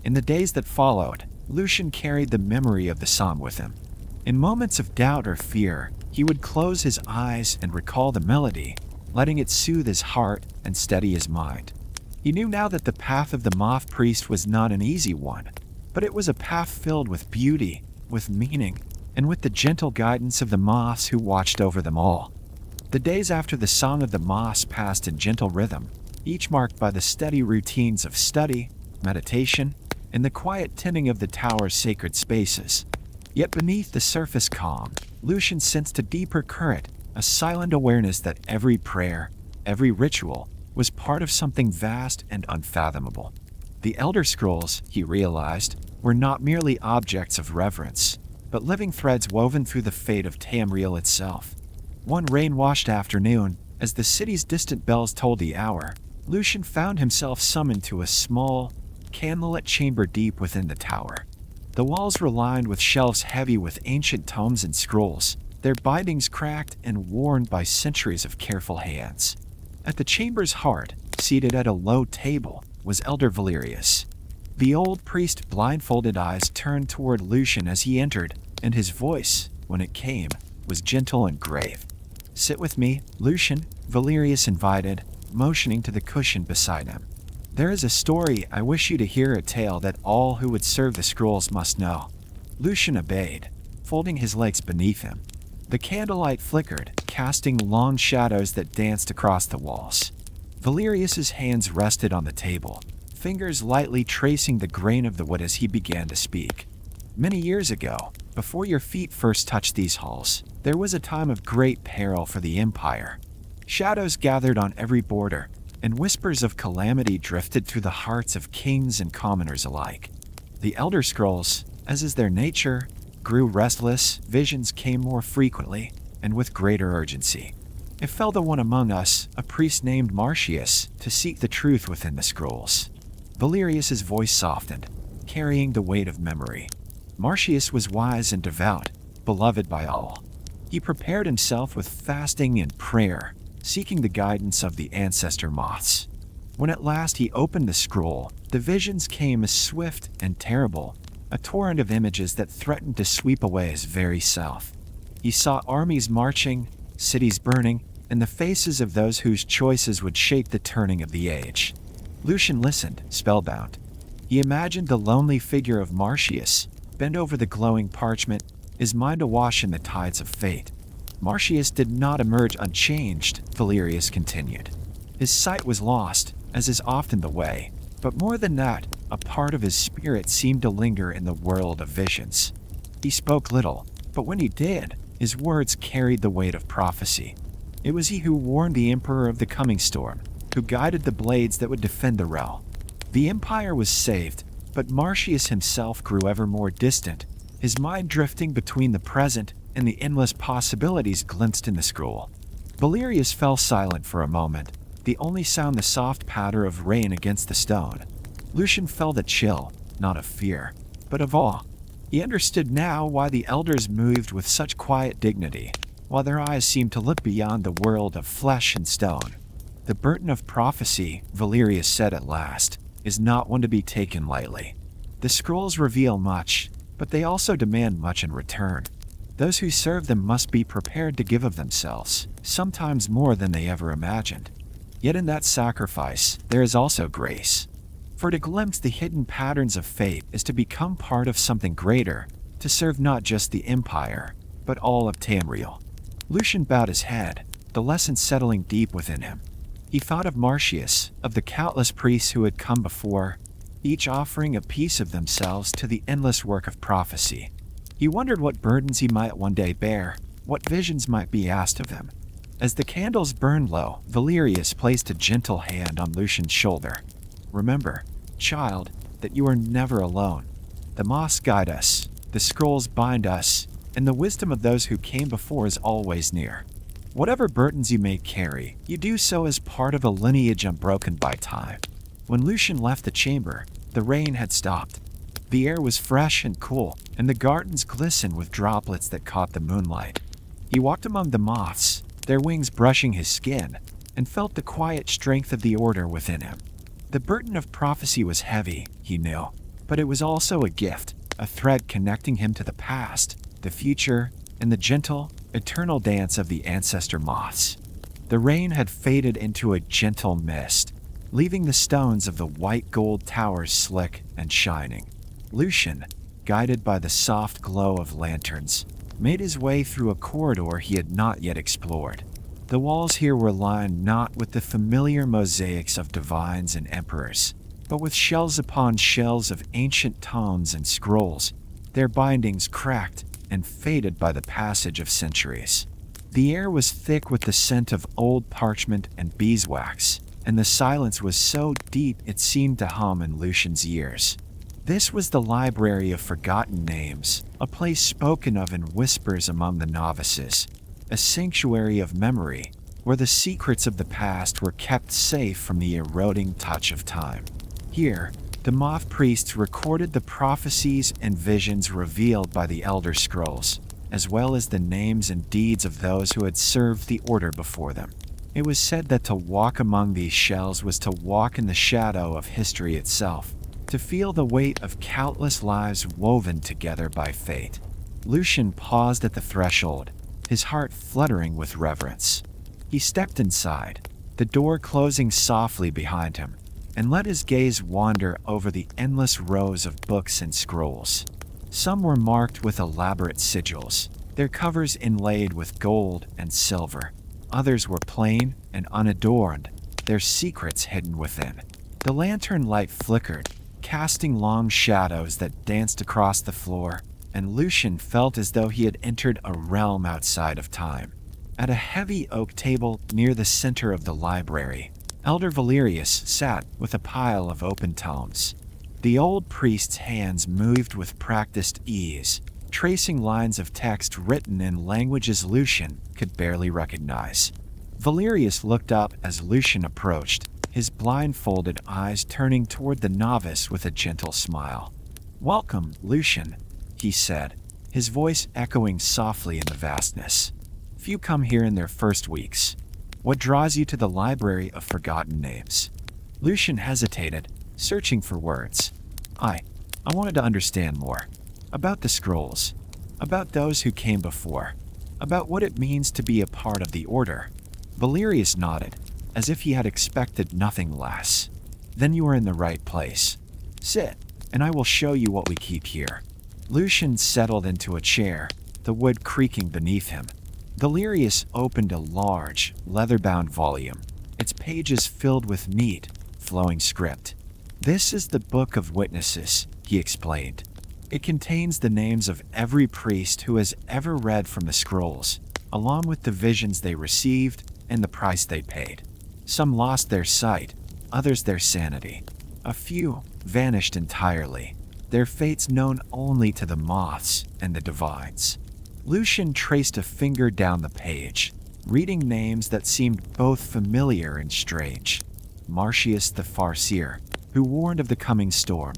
In the days that followed, Lucian carried the memory of the song with him. In moments of doubt or fear, he would close his eyes and recall the melody, letting it soothe his heart and steady his mind. He knew now that the path of the Moth Priest was not an easy one, but it was a path filled with beauty, with meaning, and with the gentle guidance of the moths who watched over them all. The days after the Song of the Moths passed in gentle rhythm, each marked by the steady routines of study, meditation, and the quiet tending of the tower's sacred spaces. Yet beneath the surface calm, Lucian sensed a deeper current, a silent awareness that every prayer, every ritual, was part of something vast and unfathomable. The Elder Scrolls, he realized, were not merely objects of reverence, but living threads woven through the fate of Tamriel itself. One rain-washed afternoon, as the city's distant bells tolled the hour, Lucian found himself summoned to a small, candlelit chamber deep within the tower. The walls were lined with shelves heavy with ancient tomes and scrolls, their bindings cracked and worn by centuries of careful hands. At the chamber's heart, seated at a low table, was Elder Valerius. The old priest, blindfolded eyes turned toward Lucian as he entered, and his voice, when it came, was gentle and grave. "Sit with me, Lucian," Valerius invited, motioning to the cushion beside him. "There is a story I wish you to hear, a tale that all who would serve the scrolls must know." Lucian obeyed, folding his legs beneath him. The candlelight flickered, casting long shadows that danced across the walls. Valerius's hands rested on the table, fingers lightly tracing the grain of the wood as he began to speak. "Many years ago, before your feet first touched these halls, there was a time of great peril for the Empire. Shadows gathered on every border, and whispers of calamity drifted through the hearts of kings and commoners alike. The Elder Scrolls, as is their nature, grew restless, visions came more frequently, and with greater urgency. It fell to one among us, a priest named Marcius, to seek the truth within the scrolls." Valerius's voice softened, carrying the weight of memory. Marcius was wise and devout, beloved by all. He prepared himself with fasting and prayer, seeking the guidance of the Ancestor Moths. When at last he opened the scroll, the visions came as swift and terrible, a torrent of images that threatened to sweep away his very self. He saw armies marching, cities burning, and the faces of those whose choices would shape the turning of the age. Lucian listened, spellbound. He imagined the lonely figure of Marcius, bent over the glowing parchment, his mind awash in the tides of fate. Marcius did not emerge unchanged, Valerius continued. His sight was lost, as is often the way, but more than that, a part of his spirit seemed to linger in the world of visions. He spoke little, but when he did, his words carried the weight of prophecy. It was he who warned the Emperor of the coming storm, who guided the blades that would defend the realm. The Empire was saved, but Marcius himself grew ever more distant, his mind drifting between the present and the endless possibilities glimpsed in the scroll. Valerius fell silent for a moment, the only sound the soft patter of rain against the stone. Lucian felt a chill, not of fear, but of awe. He understood now why the elders moved with such quiet dignity, while their eyes seemed to look beyond the world of flesh and stone. "The burden of prophecy," Valerius said at last, "is not one to be taken lightly. The scrolls reveal much, but they also demand much in return. Those who serve them must be prepared to give of themselves, sometimes more than they ever imagined. Yet in that sacrifice, there is also grace. For to glimpse the hidden patterns of fate is to become part of something greater, to serve not just the Empire, but all of Tamriel." Lucian bowed his head, the lesson settling deep within him. He thought of Marcius, of the countless priests who had come before, each offering a piece of themselves to the endless work of prophecy. He wondered what burdens he might one day bear, what visions might be asked of him. As the candles burned low, Valerius placed a gentle hand on Lucian's shoulder. "Remember, child, that you are never alone. The moths guide us, the scrolls bind us, and the wisdom of those who came before is always near. Whatever burdens you may carry, you do so as part of a lineage unbroken by time." When Lucian left the chamber, the rain had stopped. The air was fresh and cool, and the gardens glistened with droplets that caught the moonlight. He walked among the moths, their wings brushing his skin, and felt the quiet strength of the order within him. The burden of prophecy was heavy, he knew, but it was also a gift, a thread connecting him to the past, the future, and the gentle, eternal dance of the Ancestor Moths. The rain had faded into a gentle mist, leaving the stones of the white gold towers slick and shining. Lucian, guided by the soft glow of lanterns, made his way through a corridor he had not yet explored. The walls here were lined not with the familiar mosaics of divines and emperors, but with shelves upon shelves of ancient tomes and scrolls, their bindings cracked and faded by the passage of centuries. The air was thick with the scent of old parchment and beeswax, and the silence was so deep it seemed to hum in Lucian's ears. This was the Library of Forgotten Names, a place spoken of in whispers among the novices, a sanctuary of memory, where the secrets of the past were kept safe from the eroding touch of time. Here, the Moth Priests recorded the prophecies and visions revealed by the Elder Scrolls, as well as the names and deeds of those who had served the Order before them. It was said that to walk among these shells was to walk in the shadow of history itself, to feel the weight of countless lives woven together by fate. Lucian paused at the threshold, his heart fluttering with reverence. He stepped inside, the door closing softly behind him, and let his gaze wander over the endless rows of books and scrolls. Some were marked with elaborate sigils, their covers inlaid with gold and silver. Others were plain and unadorned, their secrets hidden within. The lantern light flickered, casting long shadows that danced across the floor, and Lucian felt as though he had entered a realm outside of time. At a heavy oak table near the center of the library, Elder Valerius sat with a pile of open tomes. The old priest's hands moved with practiced ease, tracing lines of text written in languages Lucian could barely recognize. Valerius looked up as Lucian approached, his blindfolded eyes turning toward the novice with a gentle smile. "Welcome, Lucian," he said, his voice echoing softly in the vastness. "Few come here in their first weeks. What draws you to the Library of Forgotten Names?" Lucian hesitated, searching for words. I wanted to understand more. About the scrolls. About those who came before. About what it means to be a part of the Order." Valerius nodded, as if he had expected nothing less. "Then you are in the right place. Sit, and I will show you what we keep here." Lucian settled into a chair, the wood creaking beneath him. Valerius opened a large, leather-bound volume, its pages filled with neat, flowing script. "This is the Book of Witnesses," he explained. "It contains the names of every priest who has ever read from the scrolls, along with the visions they received and the price they paid. Some lost their sight, others their sanity. A few vanished entirely, their fates known only to the moths and the divines." Lucian traced a finger down the page, reading names that seemed both familiar and strange. Marcius the Farseer, who warned of the coming storm.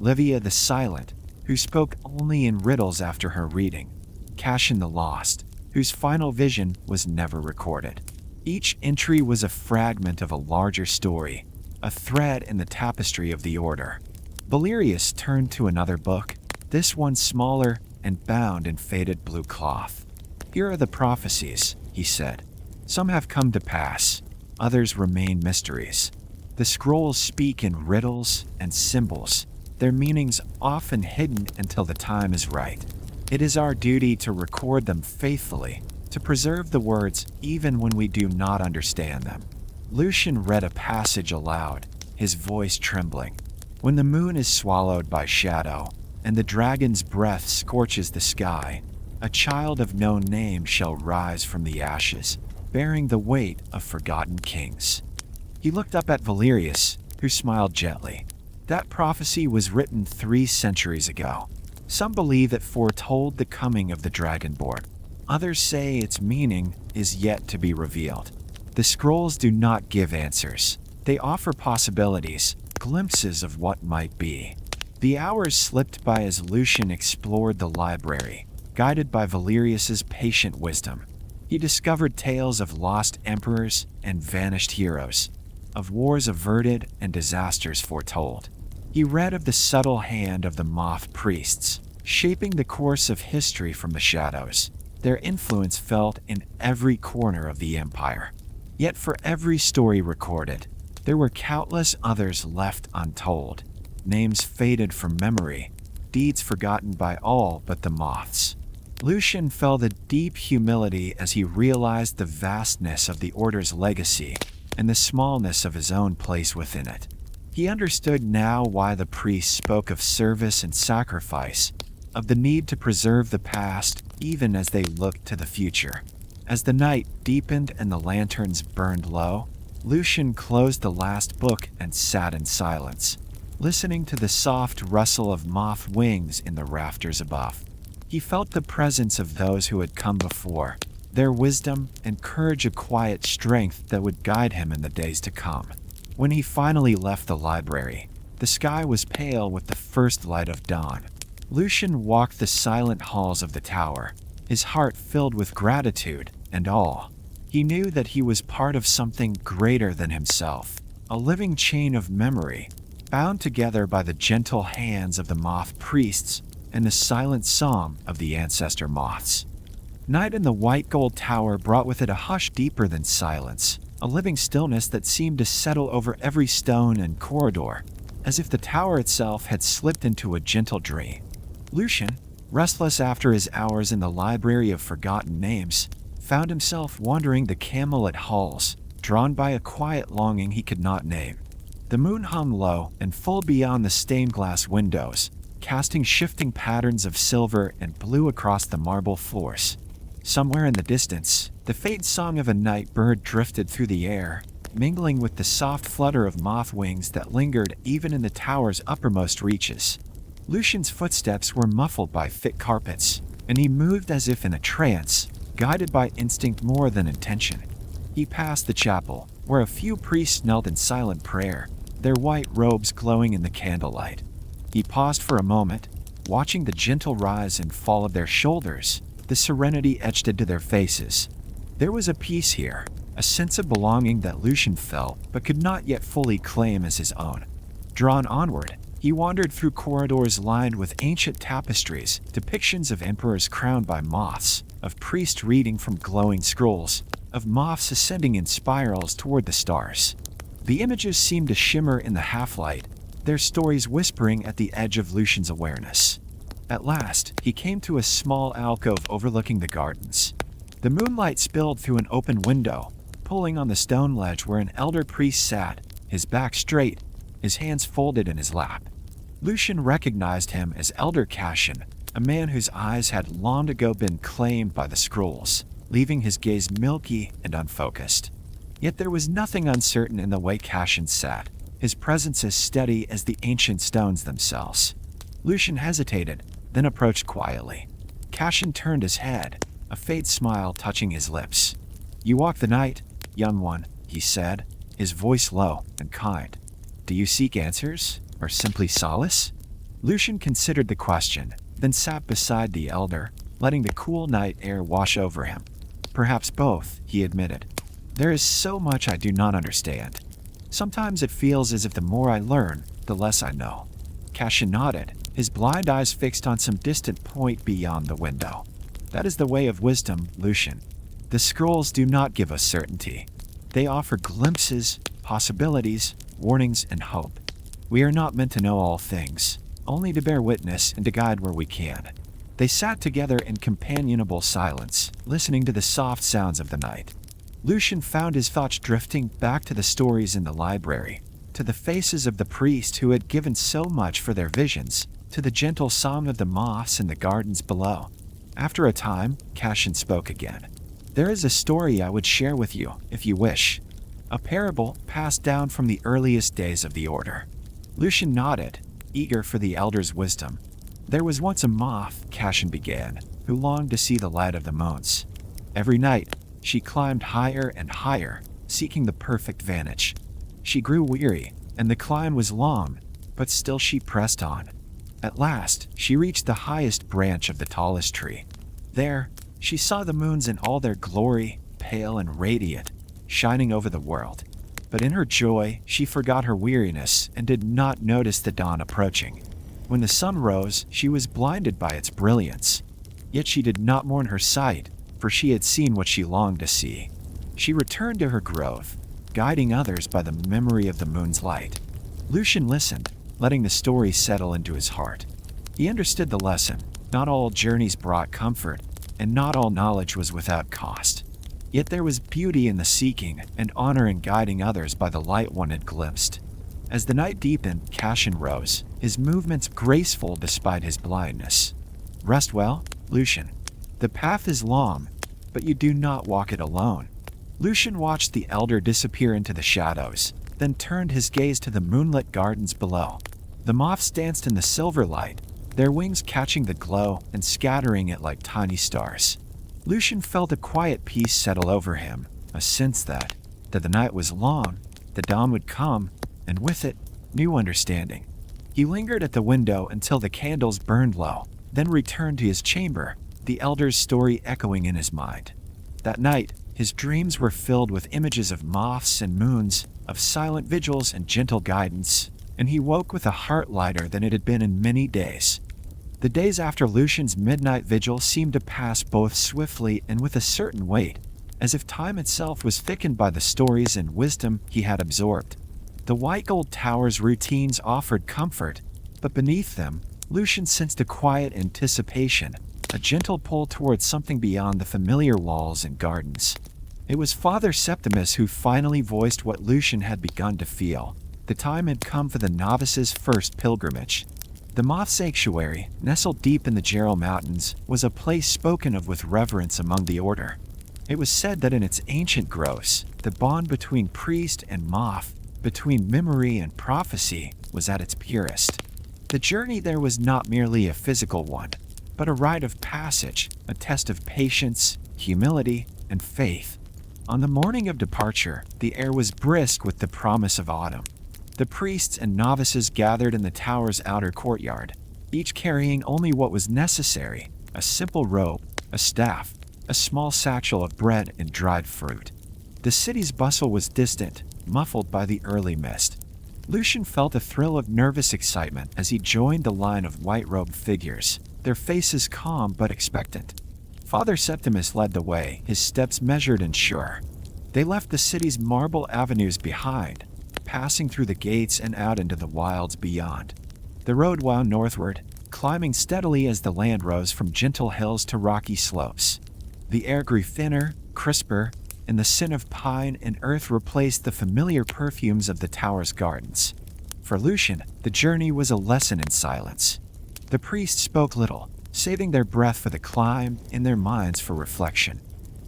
Livia the Silent, who spoke only in riddles after her reading. Cassian the Lost, whose final vision was never recorded. Each entry was a fragment of a larger story, a thread in the tapestry of the Order. Valerius turned to another book, this one smaller and bound in faded blue cloth. "Here are the prophecies," he said. "Some have come to pass, others remain mysteries. The scrolls speak in riddles and symbols, their meanings often hidden until the time is right. It is our duty to record them faithfully, to preserve the words even when we do not understand them." Lucian read a passage aloud, his voice trembling. "When the moon is swallowed by shadow, and the dragon's breath scorches the sky, a child of no name shall rise from the ashes, bearing the weight of forgotten kings." He looked up at Valerius, who smiled gently. "That prophecy was written 3 centuries ago. Some believe it foretold the coming of the Dragonborn. Others say its meaning is yet to be revealed. The scrolls do not give answers. They offer possibilities, glimpses of what might be." The hours slipped by as Lucian explored the library, guided by Valerius's patient wisdom. He discovered tales of lost emperors and vanished heroes, of wars averted and disasters foretold. He read of the subtle hand of the Moth Priests, shaping the course of history from the shadows, their influence felt in every corner of the empire. Yet for every story recorded, there were countless others left untold. Names faded from memory, deeds forgotten by all but the moths. Lucian felt a deep humility as he realized the vastness of the Order's legacy and the smallness of his own place within it. He understood now why the priests spoke of service and sacrifice, of the need to preserve the past even as they looked to the future. As the night deepened and the lanterns burned low, Lucian closed the last book and sat in silence, listening to the soft rustle of moth wings in the rafters above. He felt the presence of those who had come before, their wisdom and courage, a quiet strength that would guide him in the days to come. When he finally left the library, the sky was pale with the first light of dawn. Lucian walked the silent halls of the tower, his heart filled with gratitude and awe. He knew that he was part of something greater than himself, a living chain of memory, bound together by the gentle hands of the Moth Priests and the silent song of the Ancestor Moths. Night in the white gold tower brought with it a hush deeper than silence, a living stillness that seemed to settle over every stone and corridor, as if the tower itself had slipped into a gentle dream. Lucian, restless after his hours in the Library of Forgotten Names, found himself wandering the camellit halls, drawn by a quiet longing he could not name. The moon hung low and full beyond the stained glass windows, casting shifting patterns of silver and blue across the marble floors. Somewhere in the distance, the faint song of a night bird drifted through the air, mingling with the soft flutter of moth wings that lingered even in the tower's uppermost reaches. Lucian's footsteps were muffled by thick carpets, and he moved as if in a trance, guided by instinct more than intention. He passed the chapel, where a few priests knelt in silent prayer, their white robes glowing in the candlelight. He paused for a moment, watching the gentle rise and fall of their shoulders, the serenity etched into their faces. There was a peace here, a sense of belonging that Lucian felt but could not yet fully claim as his own. Drawn onward, he wandered through corridors lined with ancient tapestries, depictions of emperors crowned by moths, of priests reading from glowing scrolls, of moths ascending in spirals toward the stars. The images seemed to shimmer in the half-light, their stories whispering at the edge of Lucian's awareness. At last, he came to a small alcove overlooking the gardens. The moonlight spilled through an open window, pulling on the stone ledge where an elder priest sat, his back straight, his hands folded in his lap. Lucian recognized him as Elder Cassian, a man whose eyes had long ago been claimed by the scrolls, leaving his gaze milky and unfocused. Yet there was nothing uncertain in the way Cassian sat, his presence as steady as the ancient stones themselves. Lucian hesitated, then approached quietly. Cassian turned his head, a faint smile touching his lips. "You walk the night, young one," he said, his voice low and kind. "Do you seek answers, or simply solace?" Lucian considered the question, then sat beside the elder, letting the cool night air wash over him. "Perhaps both," he admitted. "There is so much I do not understand. Sometimes it feels as if the more I learn, the less I know." Cassian nodded, his blind eyes fixed on some distant point beyond the window. "That is the way of wisdom, Lucian. The scrolls do not give us certainty. They offer glimpses, possibilities, warnings, and hope. We are not meant to know all things, only to bear witness and to guide where we can." They sat together in companionable silence, listening to the soft sounds of the night. Lucian found his thoughts drifting back to the stories in the library, to the faces of the priests who had given so much for their visions, to the gentle song of the moths in the gardens below. After a time, Cassian spoke again. "There is a story I would share with you, if you wish. A parable passed down from the earliest days of the Order." Lucian nodded, eager for the elder's wisdom. "There was once a moth," Cassian began, "who longed to see the light of the moons. Every night, she climbed higher and higher, seeking the perfect vantage. She grew weary, and the climb was long, but still she pressed on. At last, she reached the highest branch of the tallest tree. There, she saw the moons in all their glory, pale and radiant, shining over the world. But in her joy, she forgot her weariness and did not notice the dawn approaching. When the sun rose, she was blinded by its brilliance. Yet she did not mourn her sight, for she had seen what she longed to see. She returned to her grove, guiding others by the memory of the moon's light." Lucian listened, letting the story settle into his heart. He understood the lesson. Not all journeys brought comfort, and not all knowledge was without cost. Yet there was beauty in the seeking and honor in guiding others by the light one had glimpsed. As the night deepened, Cassian rose, his movements graceful despite his blindness. "Rest well, Lucian. The path is long, but you do not walk it alone." Lucian watched the elder disappear into the shadows, then turned his gaze to the moonlit gardens below. The moths danced in the silver light, their wings catching the glow and scattering it like tiny stars. Lucian felt a quiet peace settle over him, a sense that the night was long, the dawn would come, and with it, new understanding. He lingered at the window until the candles burned low, then returned to his chamber, the elder's story echoing in his mind. That night, his dreams were filled with images of moths and moons, of silent vigils and gentle guidance, and he woke with a heart lighter than it had been in many days. The days after Lucian's midnight vigil seemed to pass both swiftly and with a certain weight, as if time itself was thickened by the stories and wisdom he had absorbed. The white gold tower's routines offered comfort, but beneath them, Lucian sensed a quiet anticipation, a gentle pull towards something beyond the familiar walls and gardens. It was Father Septimus who finally voiced what Lucian had begun to feel. The time had come for the novice's first pilgrimage. The Moth Sanctuary, nestled deep in the Gerald Mountains, was a place spoken of with reverence among the Order. It was said that in its ancient groves, the bond between priest and moth, between memory and prophecy, was at its purest. The journey there was not merely a physical one, but a rite of passage, a test of patience, humility, and faith. On the morning of departure, the air was brisk with the promise of autumn. The priests and novices gathered in the tower's outer courtyard, each carrying only what was necessary: a simple robe, a staff, a small satchel of bread and dried fruit. The city's bustle was distant, muffled by the early mist. Lucian felt a thrill of nervous excitement as he joined the line of white-robed figures, their faces calm but expectant. Father Septimus led the way, his steps measured and sure. They left the city's marble avenues behind, passing through the gates and out into the wilds beyond. The road wound northward, climbing steadily as the land rose from gentle hills to rocky slopes. The air grew thinner, crisper, and the scent of pine and earth replaced the familiar perfumes of the tower's gardens. For Lucian, the journey was a lesson in silence. The priests spoke little, saving their breath for the climb and their minds for reflection.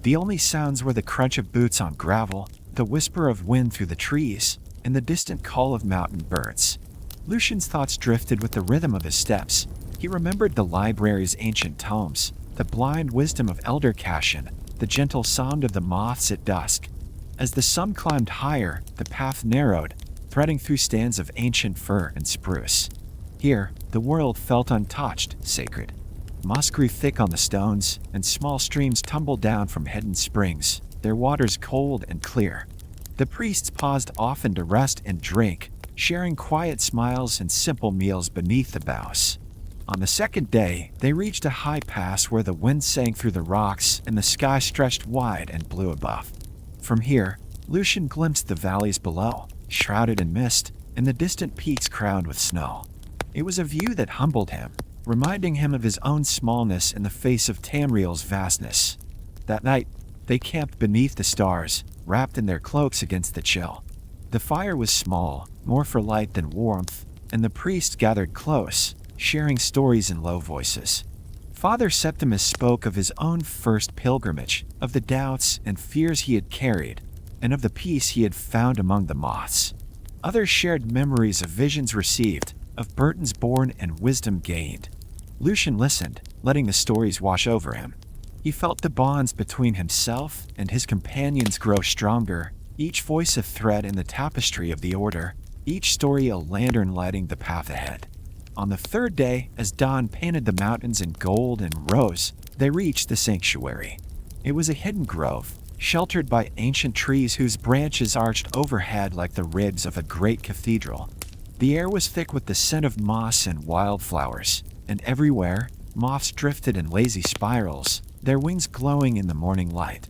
The only sounds were the crunch of boots on gravel, the whisper of wind through the trees, and the distant call of mountain birds. Lucian's thoughts drifted with the rhythm of his steps. He remembered the library's ancient tomes, the blind wisdom of Elder Cassian, the gentle sound of the moths at dusk. As the sun climbed higher, the path narrowed, threading through stands of ancient fir and spruce. Here, the world felt untouched, sacred. Moss grew thick on the stones, and small streams tumbled down from hidden springs, their waters cold and clear. The priests paused often to rest and drink, sharing quiet smiles and simple meals beneath the boughs. On the second day, they reached a high pass where the wind sang through the rocks and the sky stretched wide and blue above. From here, Lucian glimpsed the valleys below, shrouded in mist, and the distant peaks crowned with snow. It was a view that humbled him, reminding him of his own smallness in the face of Tamriel's vastness. That night, they camped beneath the stars, wrapped in their cloaks against the chill. The fire was small, more for light than warmth, and the priests gathered close, sharing stories in low voices. Father Septimus spoke of his own first pilgrimage, of the doubts and fears he had carried, and of the peace he had found among the moths. Others shared memories of visions received, of burdens borne and wisdom gained. Lucian listened, letting the stories wash over him. He felt the bonds between himself and his companions grow stronger, each voice a thread in the tapestry of the Order, each story a lantern lighting the path ahead. On the third day, as dawn painted the mountains in gold and rose, they reached the sanctuary. It was a hidden grove, sheltered by ancient trees whose branches arched overhead like the ribs of a great cathedral. The air was thick with the scent of moss and wildflowers, and everywhere, moths drifted in lazy spirals, their wings glowing in the morning light.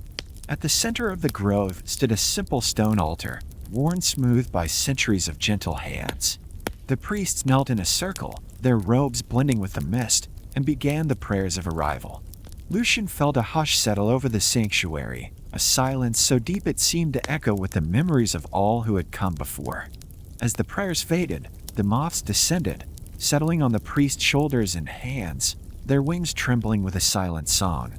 At the center of the grove stood a simple stone altar, worn smooth by centuries of gentle hands. The priests knelt in a circle, their robes blending with the mist, and began the prayers of arrival. Lucian felt a hush settle over the sanctuary, a silence so deep it seemed to echo with the memories of all who had come before. As the prayers faded, the moths descended, settling on the priest's shoulders and hands, their wings trembling with a silent song.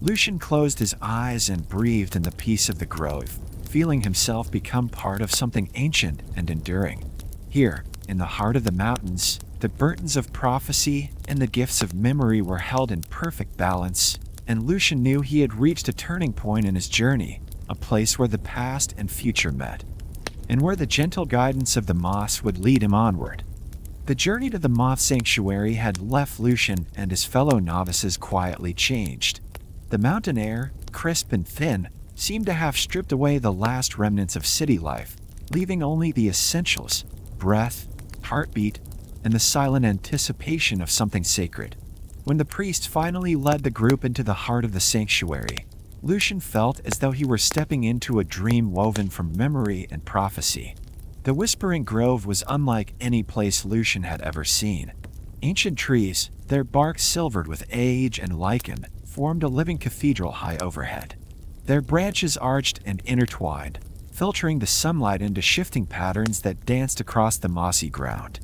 Lucian closed his eyes and breathed in the peace of the grove, feeling himself become part of something ancient and enduring. Here, in the heart of the mountains, the burdens of prophecy and the gifts of memory were held in perfect balance, and Lucian knew he had reached a turning point in his journey, a place where the past and future met, and where the gentle guidance of the moths would lead him onward. The journey to the moth sanctuary had left Lucian and his fellow novices quietly changed. The mountain air, crisp and thin, seemed to have stripped away the last remnants of city life, leaving only the essentials: breath, heartbeat, and the silent anticipation of something sacred. When the priest finally led the group into the heart of the sanctuary, Lucian felt as though he were stepping into a dream woven from memory and prophecy. The Whispering Grove was unlike any place Lucian had ever seen. Ancient trees, their bark silvered with age and lichen, formed a living cathedral high overhead. Their branches arched and intertwined, filtering the sunlight into shifting patterns that danced across the mossy ground.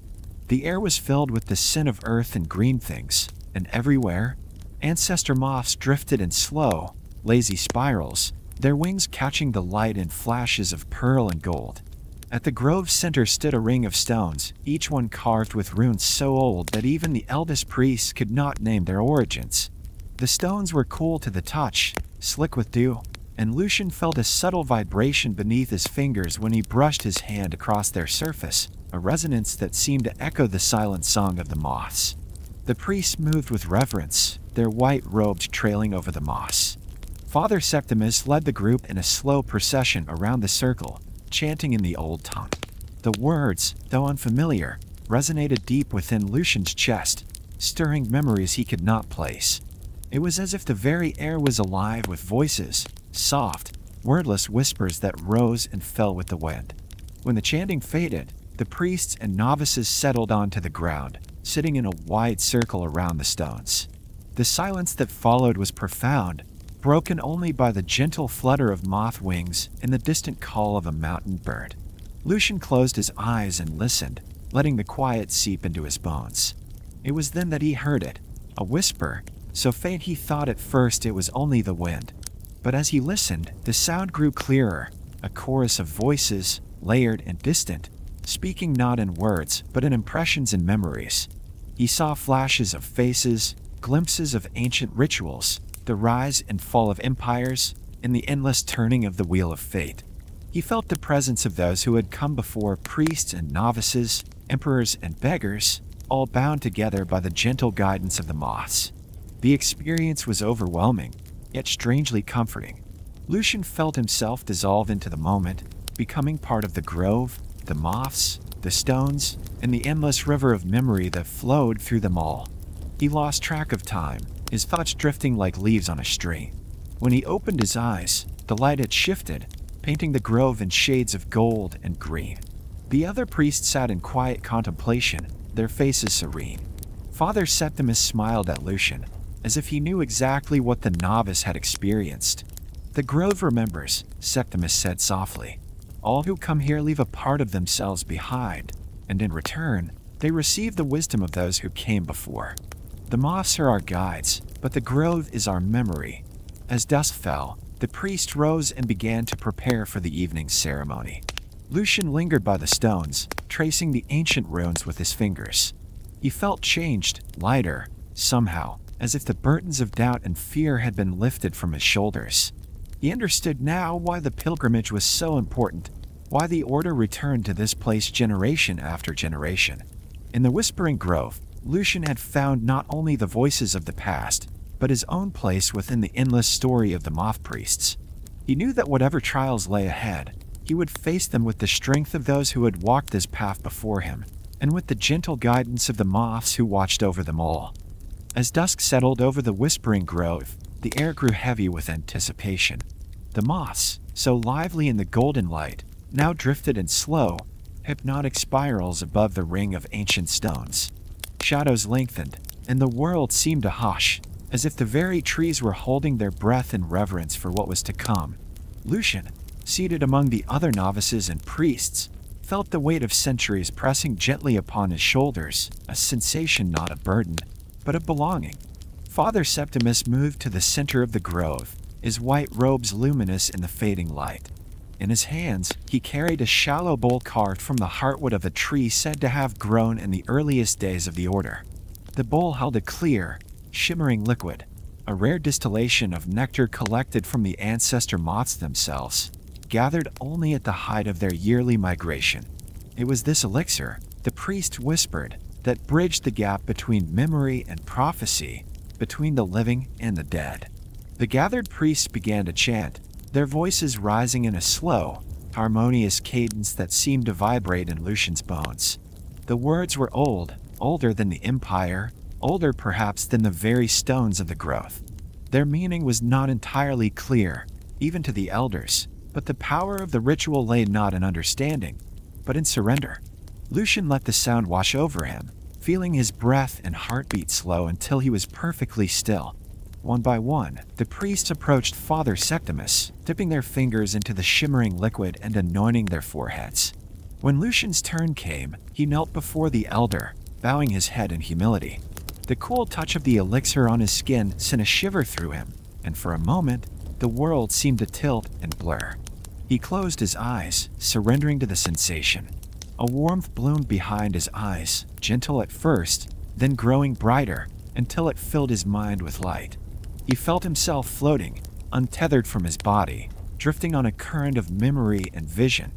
The air was filled with the scent of earth and green things, and everywhere, Ancestor Moths drifted in slow, lazy spirals, their wings catching the light in flashes of pearl and gold. At the grove's center stood a ring of stones, each one carved with runes so old that even the eldest priests could not name their origins. The stones were cool to the touch, slick with dew, and Lucian felt a subtle vibration beneath his fingers when he brushed his hand across their surface, a resonance that seemed to echo the silent song of the moths. The priests moved with reverence, their white robes trailing over the moss. Father Septimus led the group in a slow procession around the circle, chanting in the old tongue. The words, though unfamiliar, resonated deep within Lucian's chest, stirring memories he could not place. It was as if the very air was alive with voices, soft, wordless whispers that rose and fell with the wind. When the chanting faded, the priests and novices settled onto the ground, sitting in a wide circle around the stones. The silence that followed was profound, broken only by the gentle flutter of moth wings and the distant call of a mountain bird. Lucian closed his eyes and listened, letting the quiet seep into his bones. It was then that he heard it, a whisper, so faint he thought at first it was only the wind. But as he listened, the sound grew clearer, a chorus of voices, layered and distant, speaking not in words but in impressions and memories. He saw flashes of faces, glimpses of ancient rituals, the rise and fall of empires, and the endless turning of the wheel of fate. He felt the presence of those who had come before, priests and novices, emperors and beggars, all bound together by the gentle guidance of the moths. The experience was overwhelming, yet strangely comforting. Lucian felt himself dissolve into the moment, becoming part of the grove, the moths, the stones, and the endless river of memory that flowed through them all. He lost track of time, his thoughts drifting like leaves on a stream. When he opened his eyes, the light had shifted, painting the grove in shades of gold and green. The other priests sat in quiet contemplation, their faces serene. Father Septimus smiled at Lucian, as if he knew exactly what the novice had experienced. "The grove remembers," Septimus said softly. "All who come here leave a part of themselves behind, and in return, they receive the wisdom of those who came before. The moths are our guides, but the grove is our memory." As dusk fell, the priest rose and began to prepare for the evening ceremony. Lucian lingered by the stones, tracing the ancient runes with his fingers. He felt changed, lighter, somehow, as if the burdens of doubt and fear had been lifted from his shoulders. He understood now why the pilgrimage was so important, why the order returned to this place generation after generation. In the Whispering Grove, Lucian had found not only the voices of the past, but his own place within the endless story of the Moth Priests. He knew that whatever trials lay ahead, he would face them with the strength of those who had walked this path before him, and with the gentle guidance of the moths who watched over them all. As dusk settled over the Whispering Grove, the air grew heavy with anticipation. The moths, so lively in the golden light, now drifted in slow, hypnotic spirals above the ring of ancient stones. Shadows lengthened, and the world seemed to hush, as if the very trees were holding their breath in reverence for what was to come. Lucian, seated among the other novices and priests, felt the weight of centuries pressing gently upon his shoulders, a sensation not a burden, but a belonging. Father Septimus moved to the center of the grove, his white robes luminous in the fading light. In his hands, he carried a shallow bowl carved from the heartwood of a tree said to have grown in the earliest days of the order. The bowl held a clear, shimmering liquid, a rare distillation of nectar collected from the Ancestor Moths themselves, gathered only at the height of their yearly migration. It was this elixir, the priest whispered, that bridged the gap between memory and prophecy, between the living and the dead. The gathered priests began to chant, their voices rising in a slow, harmonious cadence that seemed to vibrate in Lucian's bones. The words were old, older than the Empire, older perhaps than the very stones of the growth. Their meaning was not entirely clear, even to the elders, but the power of the ritual lay not in understanding, but in surrender. Lucian let the sound wash over him, feeling his breath and heartbeat slow until he was perfectly still. One by one, the priests approached Father Septimus, dipping their fingers into the shimmering liquid and anointing their foreheads. When Lucian's turn came, he knelt before the elder, bowing his head in humility. The cool touch of the elixir on his skin sent a shiver through him, and for a moment, the world seemed to tilt and blur. He closed his eyes, surrendering to the sensation. A warmth bloomed behind his eyes, gentle at first, then growing brighter, until it filled his mind with light. He felt himself floating, untethered from his body, drifting on a current of memory and vision.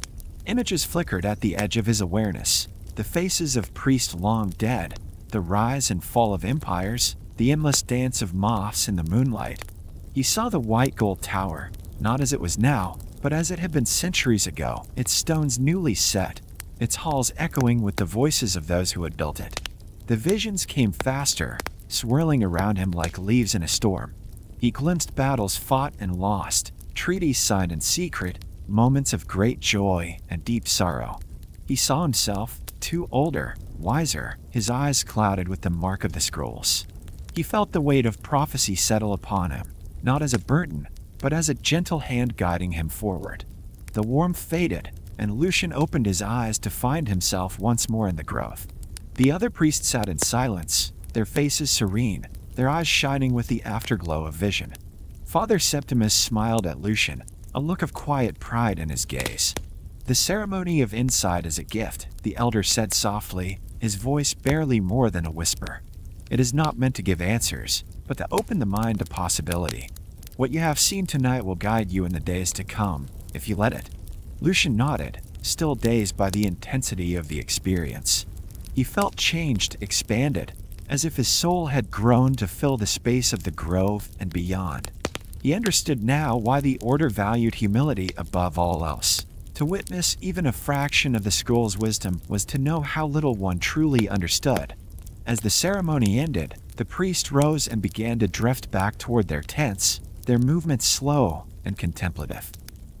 Images flickered at the edge of his awareness, the faces of priests long dead, the rise and fall of empires, the endless dance of moths in the moonlight. He saw the white gold tower, not as it was now, but as it had been centuries ago, its stones newly set, its halls echoing with the voices of those who had built it. The visions came faster, swirling around him like leaves in a storm. He glimpsed battles fought and lost, treaties signed in secret, moments of great joy and deep sorrow. He saw himself, too older, wiser, his eyes clouded with the mark of the scrolls. He felt the weight of prophecy settle upon him, not as a burden, but as a gentle hand guiding him forward. The warmth faded, and Lucian opened his eyes to find himself once more in the grove. The other priests sat in silence, their faces serene, their eyes shining with the afterglow of vision. Father Septimus smiled at Lucian, a look of quiet pride in his gaze. "The ceremony of insight is a gift," the elder said softly, his voice barely more than a whisper. "It is not meant to give answers, but to open the mind to possibility. What you have seen tonight will guide you in the days to come, if you let it." Lucian nodded, still dazed by the intensity of the experience. He felt changed, expanded, as if his soul had grown to fill the space of the grove and beyond. He understood now why the Order valued humility above all else. To witness even a fraction of the scroll's wisdom was to know how little one truly understood. As the ceremony ended, the priest rose and began to drift back toward their tents, their movements slow and contemplative.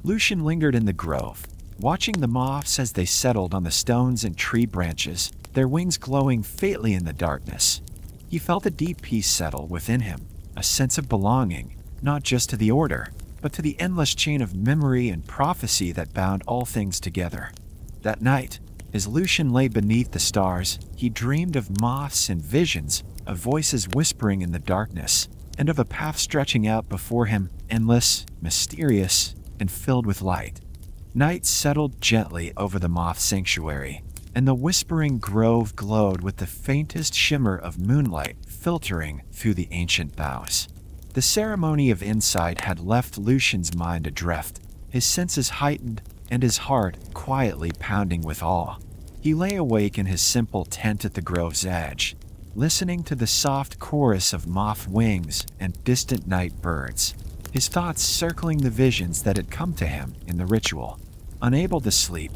Lucian lingered in the grove, watching the moths as they settled on the stones and tree branches, their wings glowing faintly in the darkness. He felt a deep peace settle within him, a sense of belonging, not just to the Order, but to the endless chain of memory and prophecy that bound all things together. That night, as Lucian lay beneath the stars, he dreamed of moths and visions, of voices whispering in the darkness, and of a path stretching out before him, endless, mysterious, and filled with light. Night settled gently over the moth sanctuary, and the whispering grove glowed with the faintest shimmer of moonlight filtering through the ancient boughs. The ceremony of insight had left Lucian's mind adrift, his senses heightened, and his heart quietly pounding with awe. He lay awake in his simple tent at the grove's edge, listening to the soft chorus of moth wings and distant night birds, his thoughts circling the visions that had come to him in the ritual. Unable to sleep,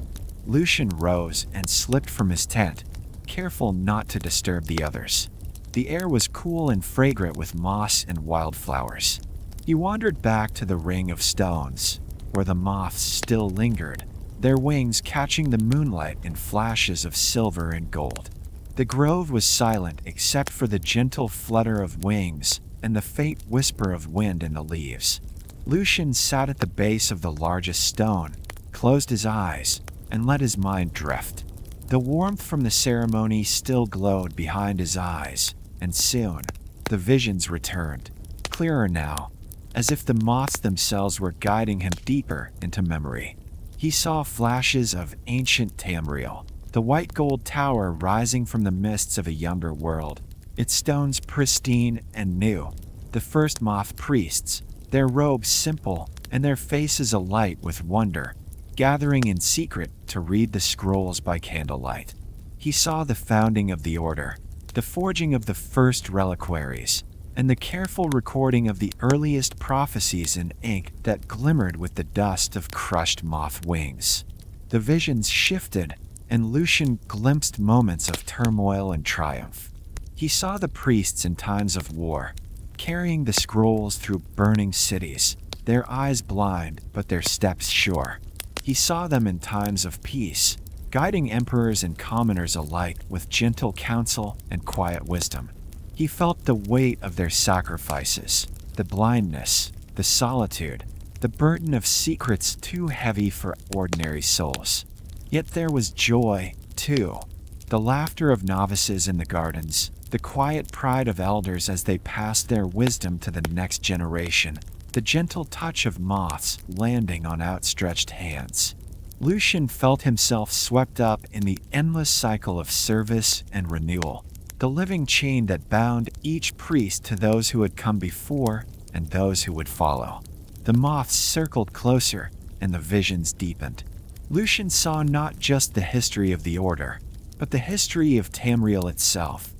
Lucian rose and slipped from his tent, careful not to disturb the others. The air was cool and fragrant with moss and wildflowers. He wandered back to the ring of stones, where the moths still lingered, their wings catching the moonlight in flashes of silver and gold. The grove was silent except for the gentle flutter of wings and the faint whisper of wind in the leaves. Lucian sat at the base of the largest stone, closed his eyes, and let his mind drift. The warmth from the ceremony still glowed behind his eyes, and soon, the visions returned, clearer now, as if the moths themselves were guiding him deeper into memory. He saw flashes of ancient Tamriel, the white gold tower rising from the mists of a younger world, its stones pristine and new. The first Moth Priests, their robes simple and their faces alight with wonder, gathering in secret to read the scrolls by candlelight. He saw the founding of the Order, the forging of the first reliquaries, and the careful recording of the earliest prophecies in ink that glimmered with the dust of crushed moth wings. The visions shifted, and Lucian glimpsed moments of turmoil and triumph. He saw the priests in times of war, carrying the scrolls through burning cities, their eyes blind but their steps sure. He saw them in times of peace, guiding emperors and commoners alike with gentle counsel and quiet wisdom. He felt the weight of their sacrifices, the blindness, the solitude, the burden of secrets too heavy for ordinary souls. Yet there was joy, too. The laughter of novices in the gardens, the quiet pride of elders as they passed their wisdom to the next generation, the gentle touch of moths landing on outstretched hands. Lucian felt himself swept up in the endless cycle of service and renewal, the living chain that bound each priest to those who had come before and those who would follow. The moths circled closer, and the visions deepened. Lucian saw not just the history of the Order, but the history of Tamriel itself.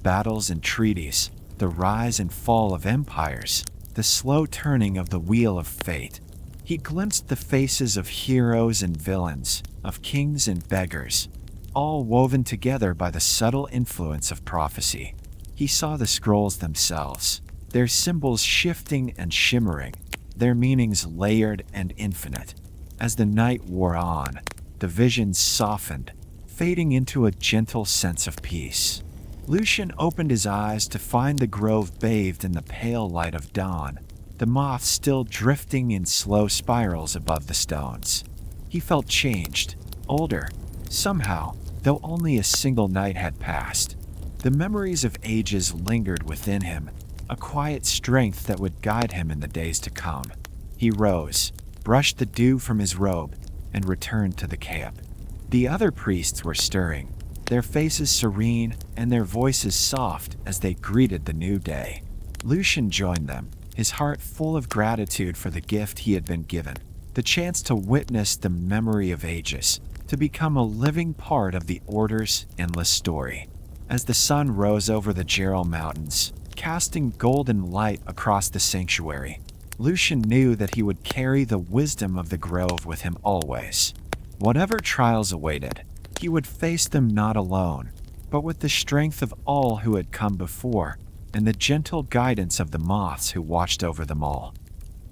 Battles and treaties, the rise and fall of empires, the slow turning of the wheel of fate. He glimpsed the faces of heroes and villains, of kings and beggars, all woven together by the subtle influence of prophecy. He saw the scrolls themselves, their symbols shifting and shimmering, their meanings layered and infinite. As the night wore on, the visions softened, fading into a gentle sense of peace. Lucian opened his eyes to find the grove bathed in the pale light of dawn, the moths still drifting in slow spirals above the stones. He felt changed, older, somehow, though only a single night had passed. The memories of ages lingered within him, a quiet strength that would guide him in the days to come. He rose, brushed the dew from his robe, and returned to the camp. The other priests were stirring, their faces serene and their voices soft as they greeted the new day. Lucian joined them, his heart full of gratitude for the gift he had been given, the chance to witness the memory of ages, to become a living part of the Order's endless story. As the sun rose over the Gerald Mountains, casting golden light across the sanctuary, Lucian knew that he would carry the wisdom of the grove with him always. Whatever trials awaited, he would face them not alone, but with the strength of all who had come before, and the gentle guidance of the moths who watched over them all.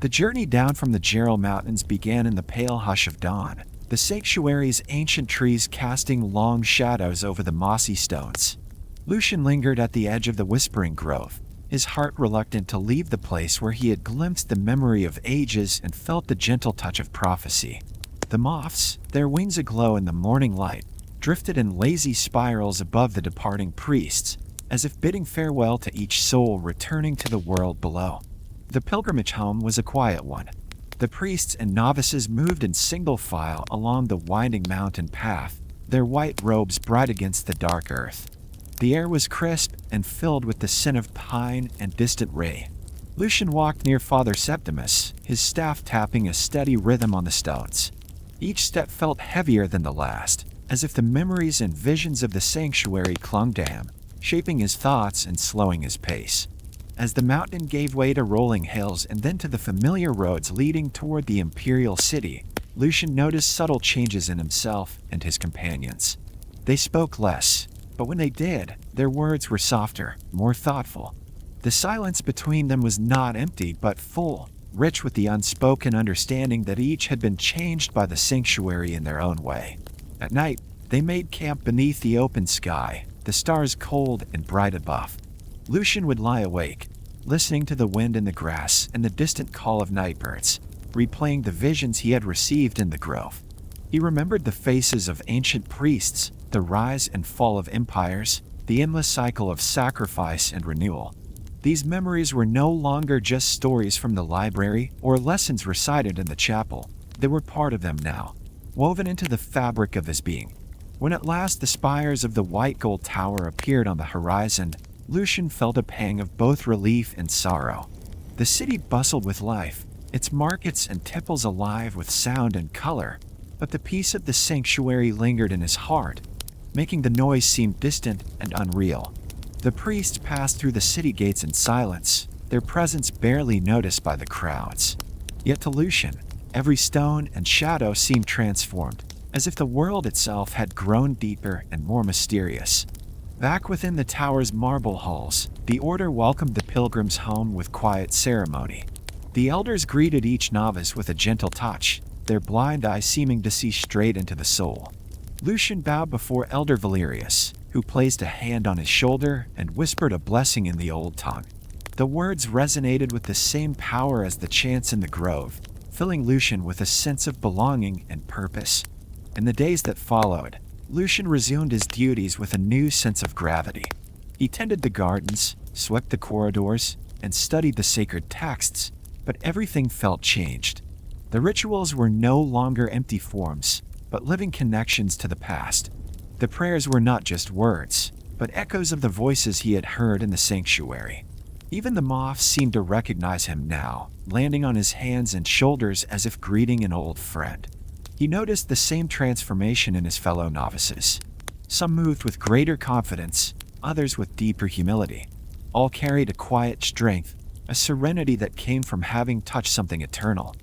The journey down from the Gerald Mountains began in the pale hush of dawn, the sanctuary's ancient trees casting long shadows over the mossy stones. Lucian lingered at the edge of the Whispering Grove, his heart reluctant to leave the place where he had glimpsed the memory of ages and felt the gentle touch of prophecy. The moths, their wings aglow in the morning light, drifted in lazy spirals above the departing priests, as if bidding farewell to each soul returning to the world below. The pilgrimage home was a quiet one. The priests and novices moved in single file along the winding mountain path, their white robes bright against the dark earth. The air was crisp and filled with the scent of pine and distant rain. Lucian walked near Father Septimus, his staff tapping a steady rhythm on the stones. Each step felt heavier than the last, as if the memories and visions of the sanctuary clung to him, shaping his thoughts and slowing his pace. As the mountain gave way to rolling hills and then to the familiar roads leading toward the Imperial City, Lucian noticed subtle changes in himself and his companions. They spoke less, but when they did, their words were softer, more thoughtful. The silence between them was not empty but full, rich with the unspoken understanding that each had been changed by the sanctuary in their own way. At night, they made camp beneath the open sky, the stars cold and bright above. Lucian would lie awake, listening to the wind in the grass and the distant call of nightbirds, replaying the visions he had received in the grove. He remembered the faces of ancient priests, the rise and fall of empires, the endless cycle of sacrifice and renewal. These memories were no longer just stories from the library or lessons recited in the chapel. They were part of them now, woven into the fabric of his being. When at last the spires of the white gold tower appeared on the horizon, Lucian felt a pang of both relief and sorrow. The city bustled with life, its markets and temples alive with sound and color, but the peace of the sanctuary lingered in his heart, making the noise seem distant and unreal. The priests passed through the city gates in silence, their presence barely noticed by the crowds. Yet to Lucian, every stone and shadow seemed transformed, as if the world itself had grown deeper and more mysterious. Back within the tower's marble halls, the order welcomed the pilgrims home with quiet ceremony. The elders greeted each novice with a gentle touch, their blind eyes seeming to see straight into the soul. Lucian bowed before Elder Valerius, who placed a hand on his shoulder and whispered a blessing in the old tongue. The words resonated with the same power as the chants in the grove, filling Lucian with a sense of belonging and purpose. In the days that followed, Lucian resumed his duties with a new sense of gravity. He tended the gardens, swept the corridors, and studied the sacred texts, but everything felt changed. The rituals were no longer empty forms, but living connections to the past. The prayers were not just words, but echoes of the voices he had heard in the sanctuary. Even the moths seemed to recognize him now, landing on his hands and shoulders as if greeting an old friend. He noticed the same transformation in his fellow novices. Some moved with greater confidence, others with deeper humility. All carried a quiet strength, a serenity that came from having touched something eternal.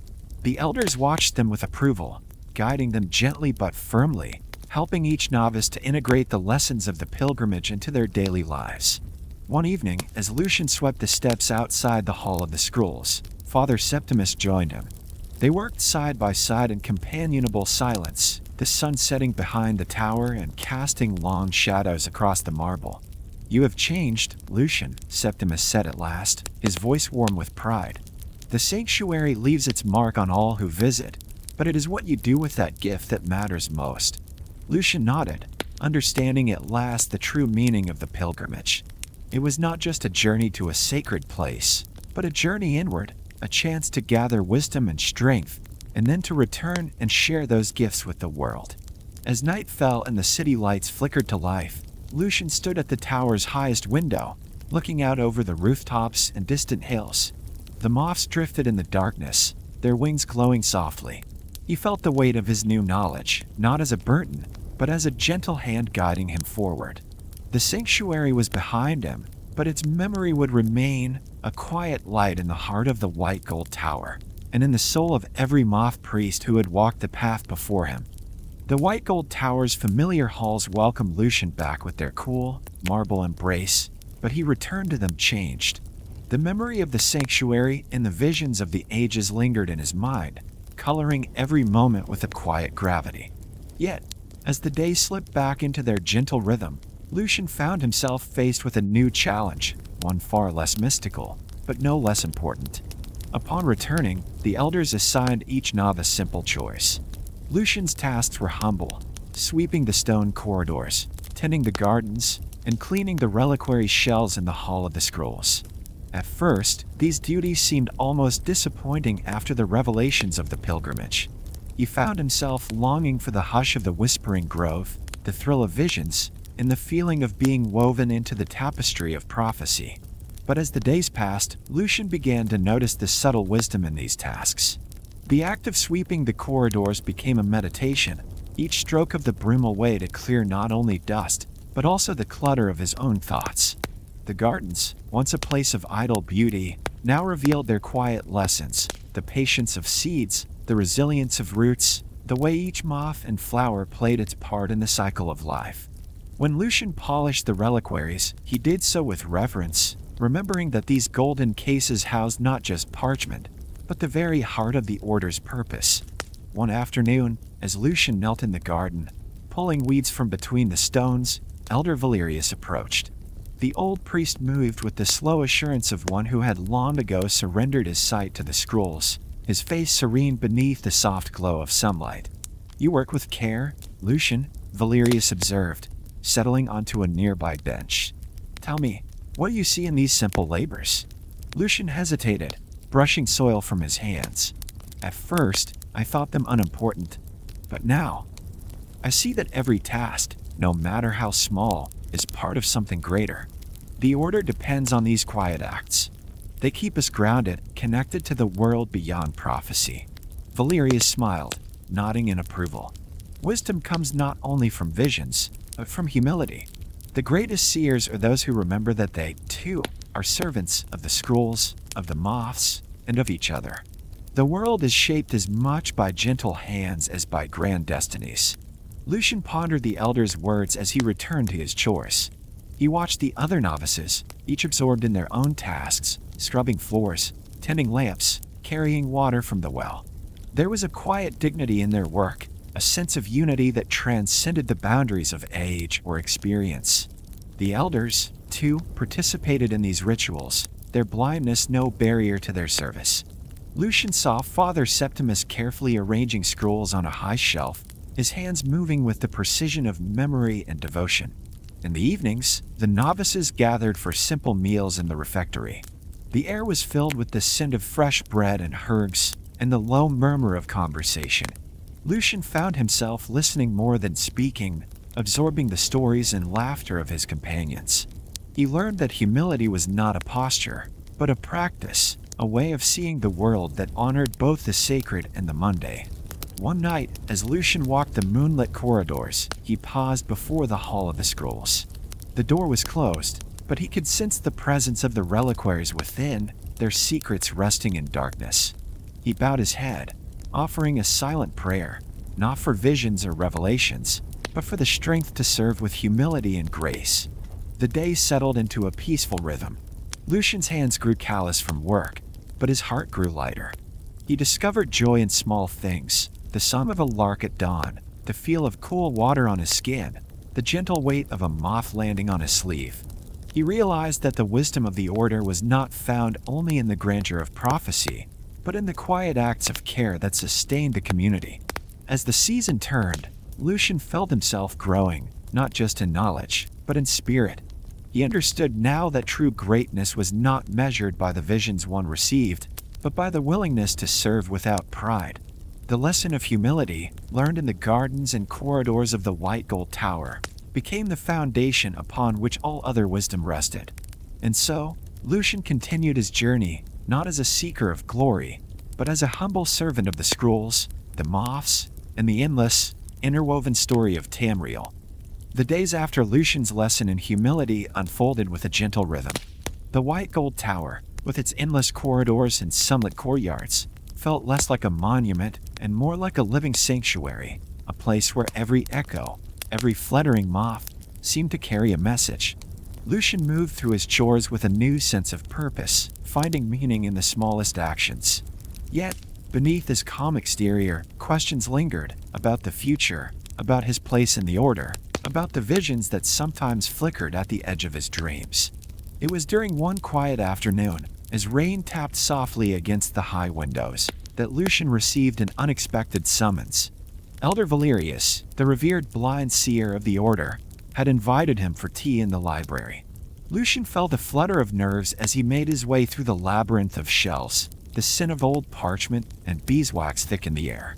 The elders watched them with approval, guiding them gently but firmly, helping each novice to integrate the lessons of the pilgrimage into their daily lives. One evening, as Lucian swept the steps outside the Hall of the Scrolls, Father Septimus joined him. They worked side by side in companionable silence, the sun setting behind the tower and casting long shadows across the marble. "You have changed, Lucian," Septimus said at last, his voice warm with pride. "The sanctuary leaves its mark on all who visit, but it is what you do with that gift that matters most." Lucian nodded, understanding at last the true meaning of the pilgrimage. It was not just a journey to a sacred place, but a journey inward, a chance to gather wisdom and strength, and then to return and share those gifts with the world. As night fell and the city lights flickered to life, Lucian stood at the tower's highest window, looking out over the rooftops and distant hills. The moths drifted in the darkness, their wings glowing softly. He felt the weight of his new knowledge, not as a burden, but as a gentle hand guiding him forward. The sanctuary was behind him, but its memory would remain, a quiet light in the heart of the white gold tower, and in the soul of every moth priest who had walked the path before him. The white gold tower's familiar halls welcomed Lucian back with their cool, marble embrace, but he returned to them changed. The memory of the sanctuary and the visions of the ages lingered in his mind, coloring every moment with a quiet gravity. Yet, as the days slipped back into their gentle rhythm, Lucian found himself faced with a new challenge, one far less mystical, but no less important. Upon returning, the elders assigned each novice simple choice. Lucian's tasks were humble, sweeping the stone corridors, tending the gardens, and cleaning the reliquary shells in the Hall of the Scrolls. At first, these duties seemed almost disappointing after the revelations of the pilgrimage. He found himself longing for the hush of the Whispering Grove, the thrill of visions, and the feeling of being woven into the tapestry of prophecy. But as the days passed, Lucian began to notice the subtle wisdom in these tasks. The act of sweeping the corridors became a meditation, each stroke of the broom a way to clear not only dust, but also the clutter of his own thoughts. The gardens, once a place of idle beauty, now revealed their quiet lessons, the patience of seeds, the resilience of roots, the way each moth and flower played its part in the cycle of life. When Lucian polished the reliquaries, he did so with reverence, remembering that these golden cases housed not just parchment, but the very heart of the order's purpose. One afternoon, as Lucian knelt in the garden, pulling weeds from between the stones, Elder Valerius approached. The old priest moved with the slow assurance of one who had long ago surrendered his sight to the scrolls, his face serene beneath the soft glow of sunlight. "You work with care, Lucian," Valerius observed, settling onto a nearby bench. "Tell me, what do you see in these simple labors?" Lucian hesitated, brushing soil from his hands. "At first, I thought them unimportant, but now, I see that every task, no matter how small, is part of something greater. The order depends on these quiet acts. They keep us grounded, connected to the world beyond prophecy." Valerius smiled, nodding in approval. "Wisdom comes not only from visions, but from humility. The greatest seers are those who remember that they, too, are servants of the scrolls, of the moths, and of each other. The world is shaped as much by gentle hands as by grand destinies." Lucian pondered the elder's words as he returned to his chores. He watched the other novices, each absorbed in their own tasks, scrubbing floors, tending lamps, carrying water from the well. There was a quiet dignity in their work, a sense of unity that transcended the boundaries of age or experience. The elders, too, participated in these rituals, their blindness no barrier to their service. Lucian saw Father Septimus carefully arranging scrolls on a high shelf, his hands moving with the precision of memory and devotion. In the evenings, the novices gathered for simple meals in the refectory. The air was filled with the scent of fresh bread and herbs, and the low murmur of conversation. Lucian found himself listening more than speaking, absorbing the stories and laughter of his companions. He learned that humility was not a posture, but a practice, a way of seeing the world that honored both the sacred and the mundane. One night, as Lucian walked the moonlit corridors, he paused before the Hall of the Scrolls. The door was closed, but he could sense the presence of the reliquaries within, their secrets resting in darkness. He bowed his head, offering a silent prayer, not for visions or revelations, but for the strength to serve with humility and grace. The day settled into a peaceful rhythm. Lucian's hands grew callous from work, but his heart grew lighter. He discovered joy in small things, the song of a lark at dawn, the feel of cool water on his skin, the gentle weight of a moth landing on his sleeve. He realized that the wisdom of the order was not found only in the grandeur of prophecy, but in the quiet acts of care that sustained the community. As the season turned, Lucian felt himself growing, not just in knowledge, but in spirit. He understood now that true greatness was not measured by the visions one received, but by the willingness to serve without pride. The lesson of humility, learned in the gardens and corridors of the White Gold Tower, became the foundation upon which all other wisdom rested. And so, Lucian continued his journey, not as a seeker of glory, but as a humble servant of the scrolls, the moths, and the endless, interwoven story of Tamriel. The days after Lucian's lesson in humility unfolded with a gentle rhythm. The White Gold Tower, with its endless corridors and sunlit courtyards, felt less like a monument and more like a living sanctuary, a place where every echo, every fluttering moth, seemed to carry a message. Lucian moved through his chores with a new sense of purpose, finding meaning in the smallest actions. Yet, beneath his calm exterior, questions lingered about the future, about his place in the order, about the visions that sometimes flickered at the edge of his dreams. It was during one quiet afternoon, as rain tapped softly against the high windows, that Lucian received an unexpected summons. Elder Valerius, the revered blind seer of the order, had invited him for tea in the library. Lucian felt a flutter of nerves as he made his way through the labyrinth of shelves, the scent of old parchment and beeswax thick in the air.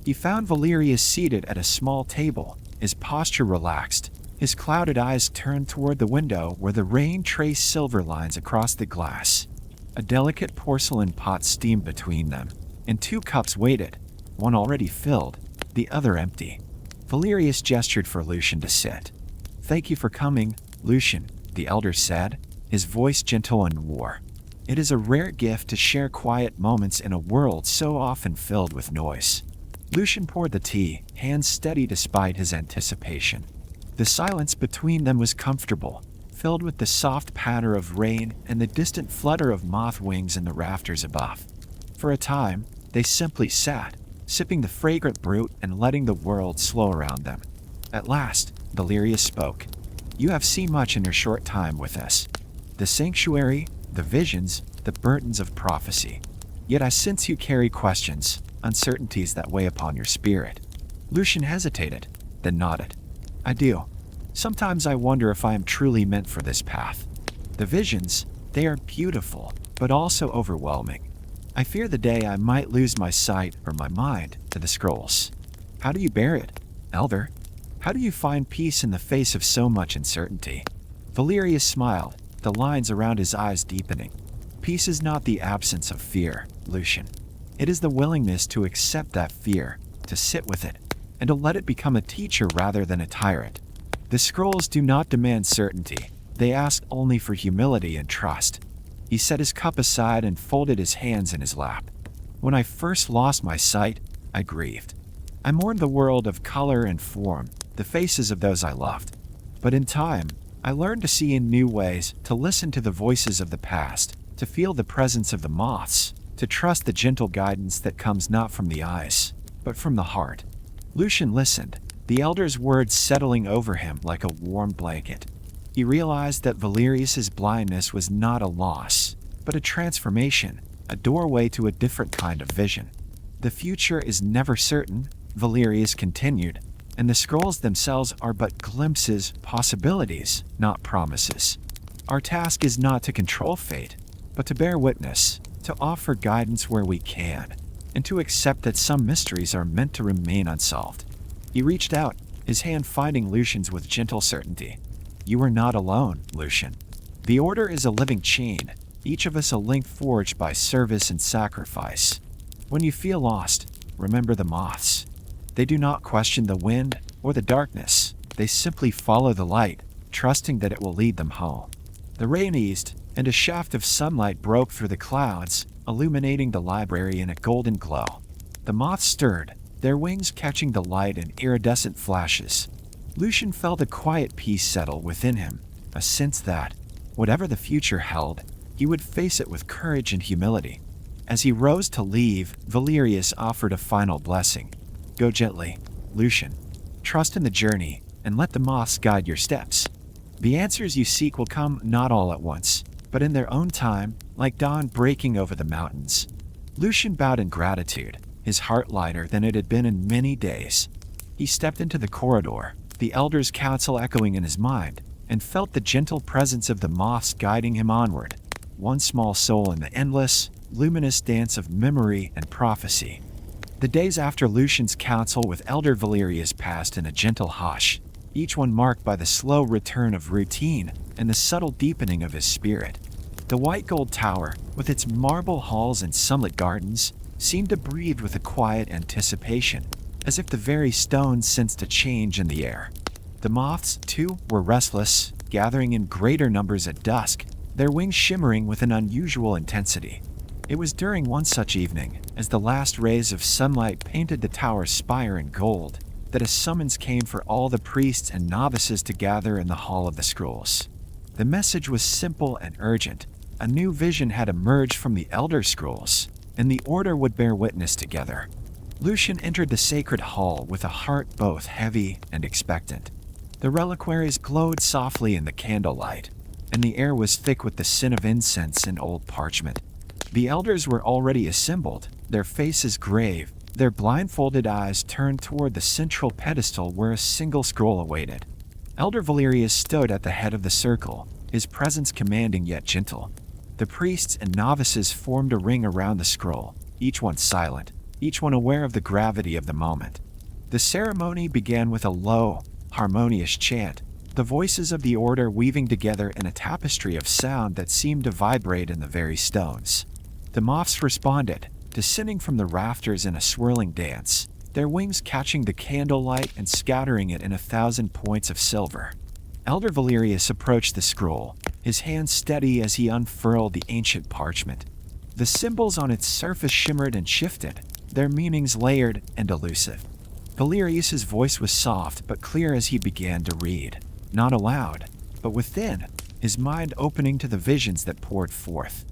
He found Valerius seated at a small table, his posture relaxed, his clouded eyes turned toward the window where the rain traced silver lines across the glass. A delicate porcelain pot steamed between them, and 2 cups waited, one already filled, the other empty. Valerius gestured for Lucian to sit. "Thank you for coming, Lucian," the elder said, his voice gentle and warm. "It is a rare gift to share quiet moments in a world so often filled with noise." Lucian poured the tea, hands steady despite his anticipation. The silence between them was comfortable, filled with the soft patter of rain and the distant flutter of moth wings in the rafters above. For a time, they simply sat, sipping the fragrant brute and letting the world slow around them. At last, Valerius spoke. You have seen much in your short time with us. The sanctuary, the visions, the burdens of prophecy. Yet I sense you carry questions, uncertainties that weigh upon your spirit. Lucian hesitated, then nodded. I do. Sometimes I wonder if I am truly meant for this path. The visions, they are beautiful, but also overwhelming. I fear the day I might lose my sight or my mind to the scrolls. How do you bear it, Elder? How do you find peace in the face of so much uncertainty? Valerius smiled, the lines around his eyes deepening. Peace is not the absence of fear, Lucian. It is the willingness to accept that fear, to sit with it, and to let it become a teacher rather than a tyrant. The scrolls do not demand certainty. They ask only for humility and trust. He set his cup aside and folded his hands in his lap. When I first lost my sight, I grieved. I mourned the world of color and form, the faces of those I loved. But in time, I learned to see in new ways, to listen to the voices of the past, to feel the presence of the moths, to trust the gentle guidance that comes not from the eyes, but from the heart. Lucian listened, the elder's words settling over him like a warm blanket. He realized that Valerius's blindness was not a loss, but a transformation, a doorway to a different kind of vision. The future is never certain, Valerius continued, and the scrolls themselves are but glimpses, possibilities, not promises. Our task is not to control fate, but to bear witness, to offer guidance where we can, and to accept that some mysteries are meant to remain unsolved. He reached out, his hand finding Lucian's with gentle certainty. You are not alone, Lucian. The Order is a living chain, each of us a link forged by service and sacrifice. When you feel lost, remember the moths. They do not question the wind or the darkness. They simply follow the light, trusting that it will lead them home. The rain eased, and a shaft of sunlight broke through the clouds, illuminating the library in a golden glow. The moths stirred, their wings catching the light in iridescent flashes. Lucian felt a quiet peace settle within him, a sense that, whatever the future held, he would face it with courage and humility. As he rose to leave, Valerius offered a final blessing. Go gently, Lucian. Trust in the journey, and let the moths guide your steps. The answers you seek will come not all at once, but in their own time, like dawn breaking over the mountains. Lucian bowed in gratitude, his heart lighter than it had been in many days. He stepped into the corridor, the elder's counsel echoing in his mind, and felt the gentle presence of the moths guiding him onward, one small soul in the endless, luminous dance of memory and prophecy. The days after Lucian's counsel with Elder Valerius passed in a gentle hush, each one marked by the slow return of routine and the subtle deepening of his spirit. The white gold tower, with its marble halls and sunlit gardens, seemed to breathe with a quiet anticipation, as if the very stones sensed a change in the air. The moths, too, were restless, gathering in greater numbers at dusk, their wings shimmering with an unusual intensity. It was during one such evening, as the last rays of sunlight painted the tower's spire in gold, that a summons came for all the priests and novices to gather in the Hall of the Scrolls. The message was simple and urgent. A new vision had emerged from the Elder Scrolls, and the Order would bear witness together. Lucian entered the sacred hall with a heart both heavy and expectant. The reliquaries glowed softly in the candlelight, and the air was thick with the scent of incense and old parchment. The elders were already assembled, their faces grave, their blindfolded eyes turned toward the central pedestal where a single scroll awaited. Elder Valerius stood at the head of the circle, his presence commanding yet gentle. The priests and novices formed a ring around the scroll, each one silent, each one aware of the gravity of the moment. The ceremony began with a low, harmonious chant, the voices of the Order weaving together in a tapestry of sound that seemed to vibrate in the very stones. The moths responded, descending from the rafters in a swirling dance, their wings catching the candlelight and scattering it in 1,000 points of silver. Elder Valerius approached the scroll, his hand steady as he unfurled the ancient parchment. The symbols on its surface shimmered and shifted, their meanings layered and elusive. Valerius's voice was soft but clear as he began to read, not aloud, but within, his mind opening to the visions that poured forth.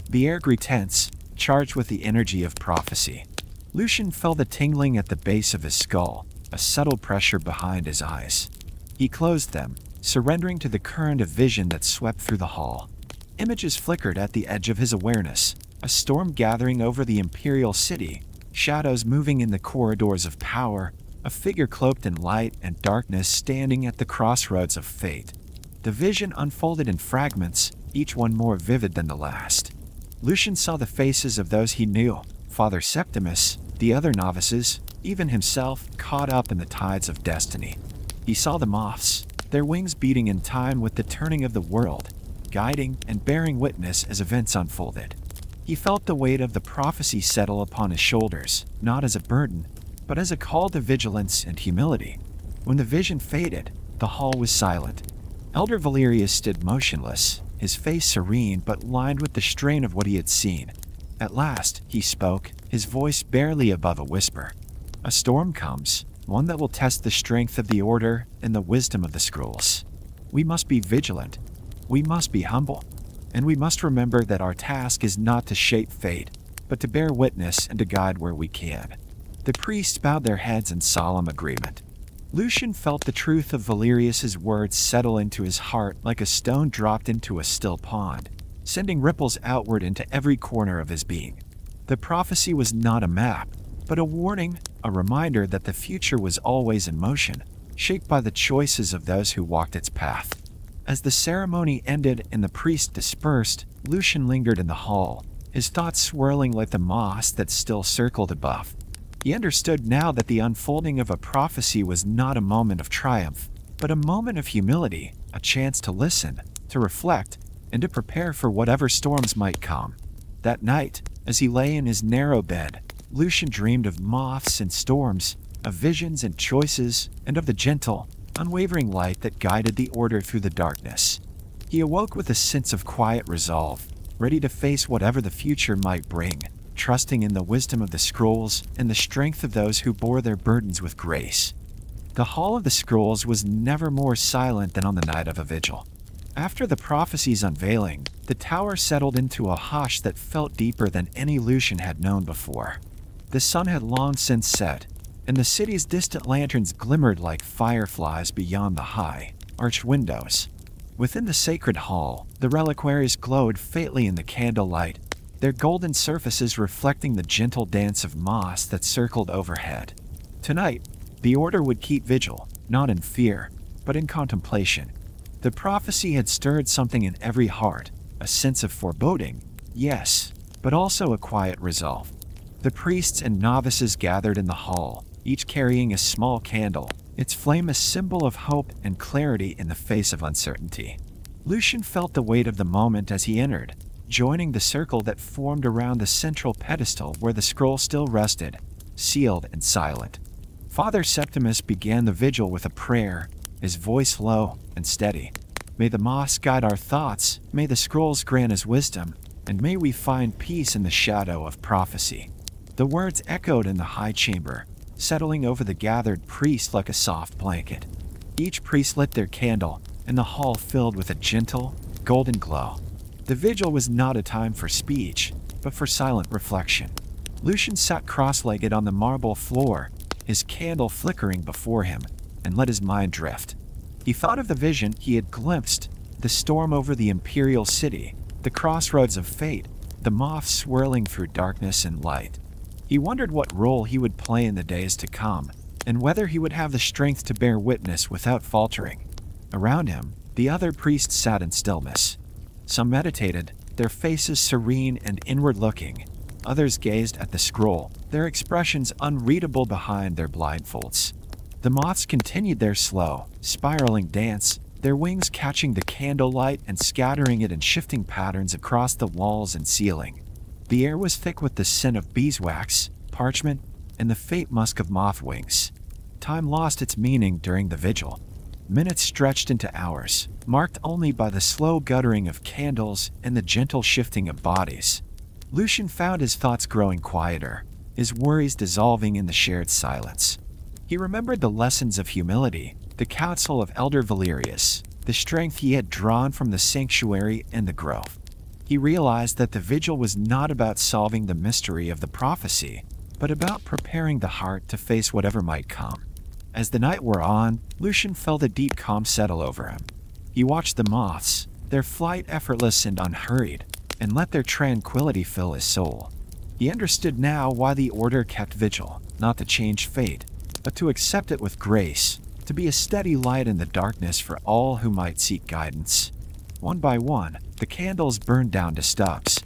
The air grew tense, charged with the energy of prophecy. Lucian felt a tingling at the base of his skull, a subtle pressure behind his eyes. He closed them, surrendering to the current of vision that swept through the hall. Images flickered at the edge of his awareness, a storm gathering over the Imperial City, shadows moving in the corridors of power, a figure cloaked in light and darkness standing at the crossroads of fate. The vision unfolded in fragments, each one more vivid than the last. Lucian saw the faces of those he knew, Father Septimus, the other novices, even himself, caught up in the tides of destiny. He saw the moths, their wings beating in time with the turning of the world, guiding and bearing witness as events unfolded. He felt the weight of the prophecy settle upon his shoulders, not as a burden, but as a call to vigilance and humility. When the vision faded, the hall was silent. Elder Valerius stood motionless, his face serene but lined with the strain of what he had seen. At last, he spoke, his voice barely above a whisper. A storm comes, one that will test the strength of the order and the wisdom of the scrolls. We must be vigilant. We must be humble. And we must remember that our task is not to shape fate, but to bear witness and to guide where we can. The priests bowed their heads in solemn agreement. Lucian felt the truth of Valerius's words settle into his heart like a stone dropped into a still pond, sending ripples outward into every corner of his being. The prophecy was not a map, but a warning, a reminder that the future was always in motion, shaped by the choices of those who walked its path. As the ceremony ended and the priests dispersed, Lucian lingered in the hall, his thoughts swirling like the moss that still circled above. He understood now that the unfolding of a prophecy was not a moment of triumph, but a moment of humility, a chance to listen, to reflect, and to prepare for whatever storms might come. That night, as he lay in his narrow bed, Lucian dreamed of moths and storms, of visions and choices, and of the gentle, unwavering light that guided the order through the darkness. He awoke with a sense of quiet resolve, ready to face whatever the future might bring, trusting in the wisdom of the scrolls and the strength of those who bore their burdens with grace. The Hall of the Scrolls was never more silent than on the night of a vigil. After the prophecy's unveiling, the tower settled into a hush that felt deeper than any Lucian had known before. The sun had long since set, and the city's distant lanterns glimmered like fireflies beyond the high, arched windows. Within the sacred hall, the reliquaries glowed faintly in the candlelight, their golden surfaces reflecting the gentle dance of moss that circled overhead. Tonight, the Order would keep vigil, not in fear, but in contemplation. The prophecy had stirred something in every heart, a sense of foreboding, yes, but also a quiet resolve. The priests and novices gathered in the hall, each carrying a small candle, its flame a symbol of hope and clarity in the face of uncertainty. Lucian felt the weight of the moment as he entered, joining the circle that formed around the central pedestal where the scroll still rested, sealed and silent. Father Septimus began the vigil with a prayer, his voice low and steady. May the moss guide our thoughts, may the scrolls grant us wisdom, and may we find peace in the shadow of prophecy. The words echoed in the high chamber, settling over the gathered priests like a soft blanket. Each priest lit their candle, and the hall filled with a gentle, golden glow. The vigil was not a time for speech, but for silent reflection. Lucian sat cross-legged on the marble floor, his candle flickering before him, and let his mind drift. He thought of the vision he had glimpsed, the storm over the Imperial City, the crossroads of fate, the moths swirling through darkness and light. He wondered what role he would play in the days to come, and whether he would have the strength to bear witness without faltering. Around him, the other priests sat in stillness. Some meditated, their faces serene and inward-looking. Others gazed at the scroll, their expressions unreadable behind their blindfolds. The moths continued their slow, spiraling dance, their wings catching the candlelight and scattering it in shifting patterns across the walls and ceiling. The air was thick with the scent of beeswax, parchment, and the faint musk of moth wings. Time lost its meaning during the vigil. Minutes stretched into hours, marked only by the slow guttering of candles and the gentle shifting of bodies. Lucian found his thoughts growing quieter, his worries dissolving in the shared silence. He remembered the lessons of humility, the counsel of Elder Valerius, the strength he had drawn from the sanctuary and the grove. He realized that the vigil was not about solving the mystery of the prophecy, but about preparing the heart to face whatever might come. As the night wore on, Lucian felt a deep calm settle over him. He watched the moths, their flight effortless and unhurried, and let their tranquility fill his soul. He understood now why the Order kept vigil, not to change fate, but to accept it with grace, to be a steady light in the darkness for all who might seek guidance. One by one, the candles burned down to stubs.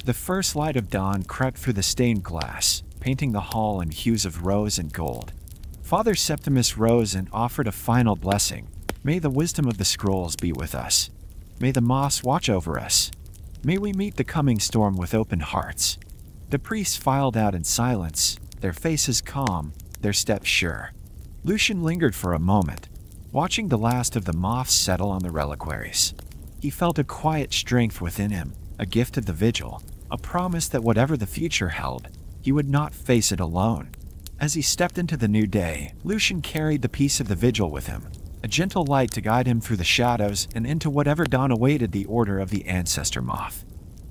The first light of dawn crept through the stained glass, painting the hall in hues of rose and gold. Father Septimus rose and offered a final blessing. May the wisdom of the scrolls be with us. May the moths watch over us. May we meet the coming storm with open hearts. The priests filed out in silence, their faces calm, their steps sure. Lucian lingered for a moment, watching the last of the moths settle on the reliquaries. He felt a quiet strength within him, a gift of the vigil, a promise that whatever the future held, he would not face it alone. As he stepped into the new day, Lucian carried the peace of the vigil with him, a gentle light to guide him through the shadows and into whatever dawn awaited the order of the Ancestor Moth.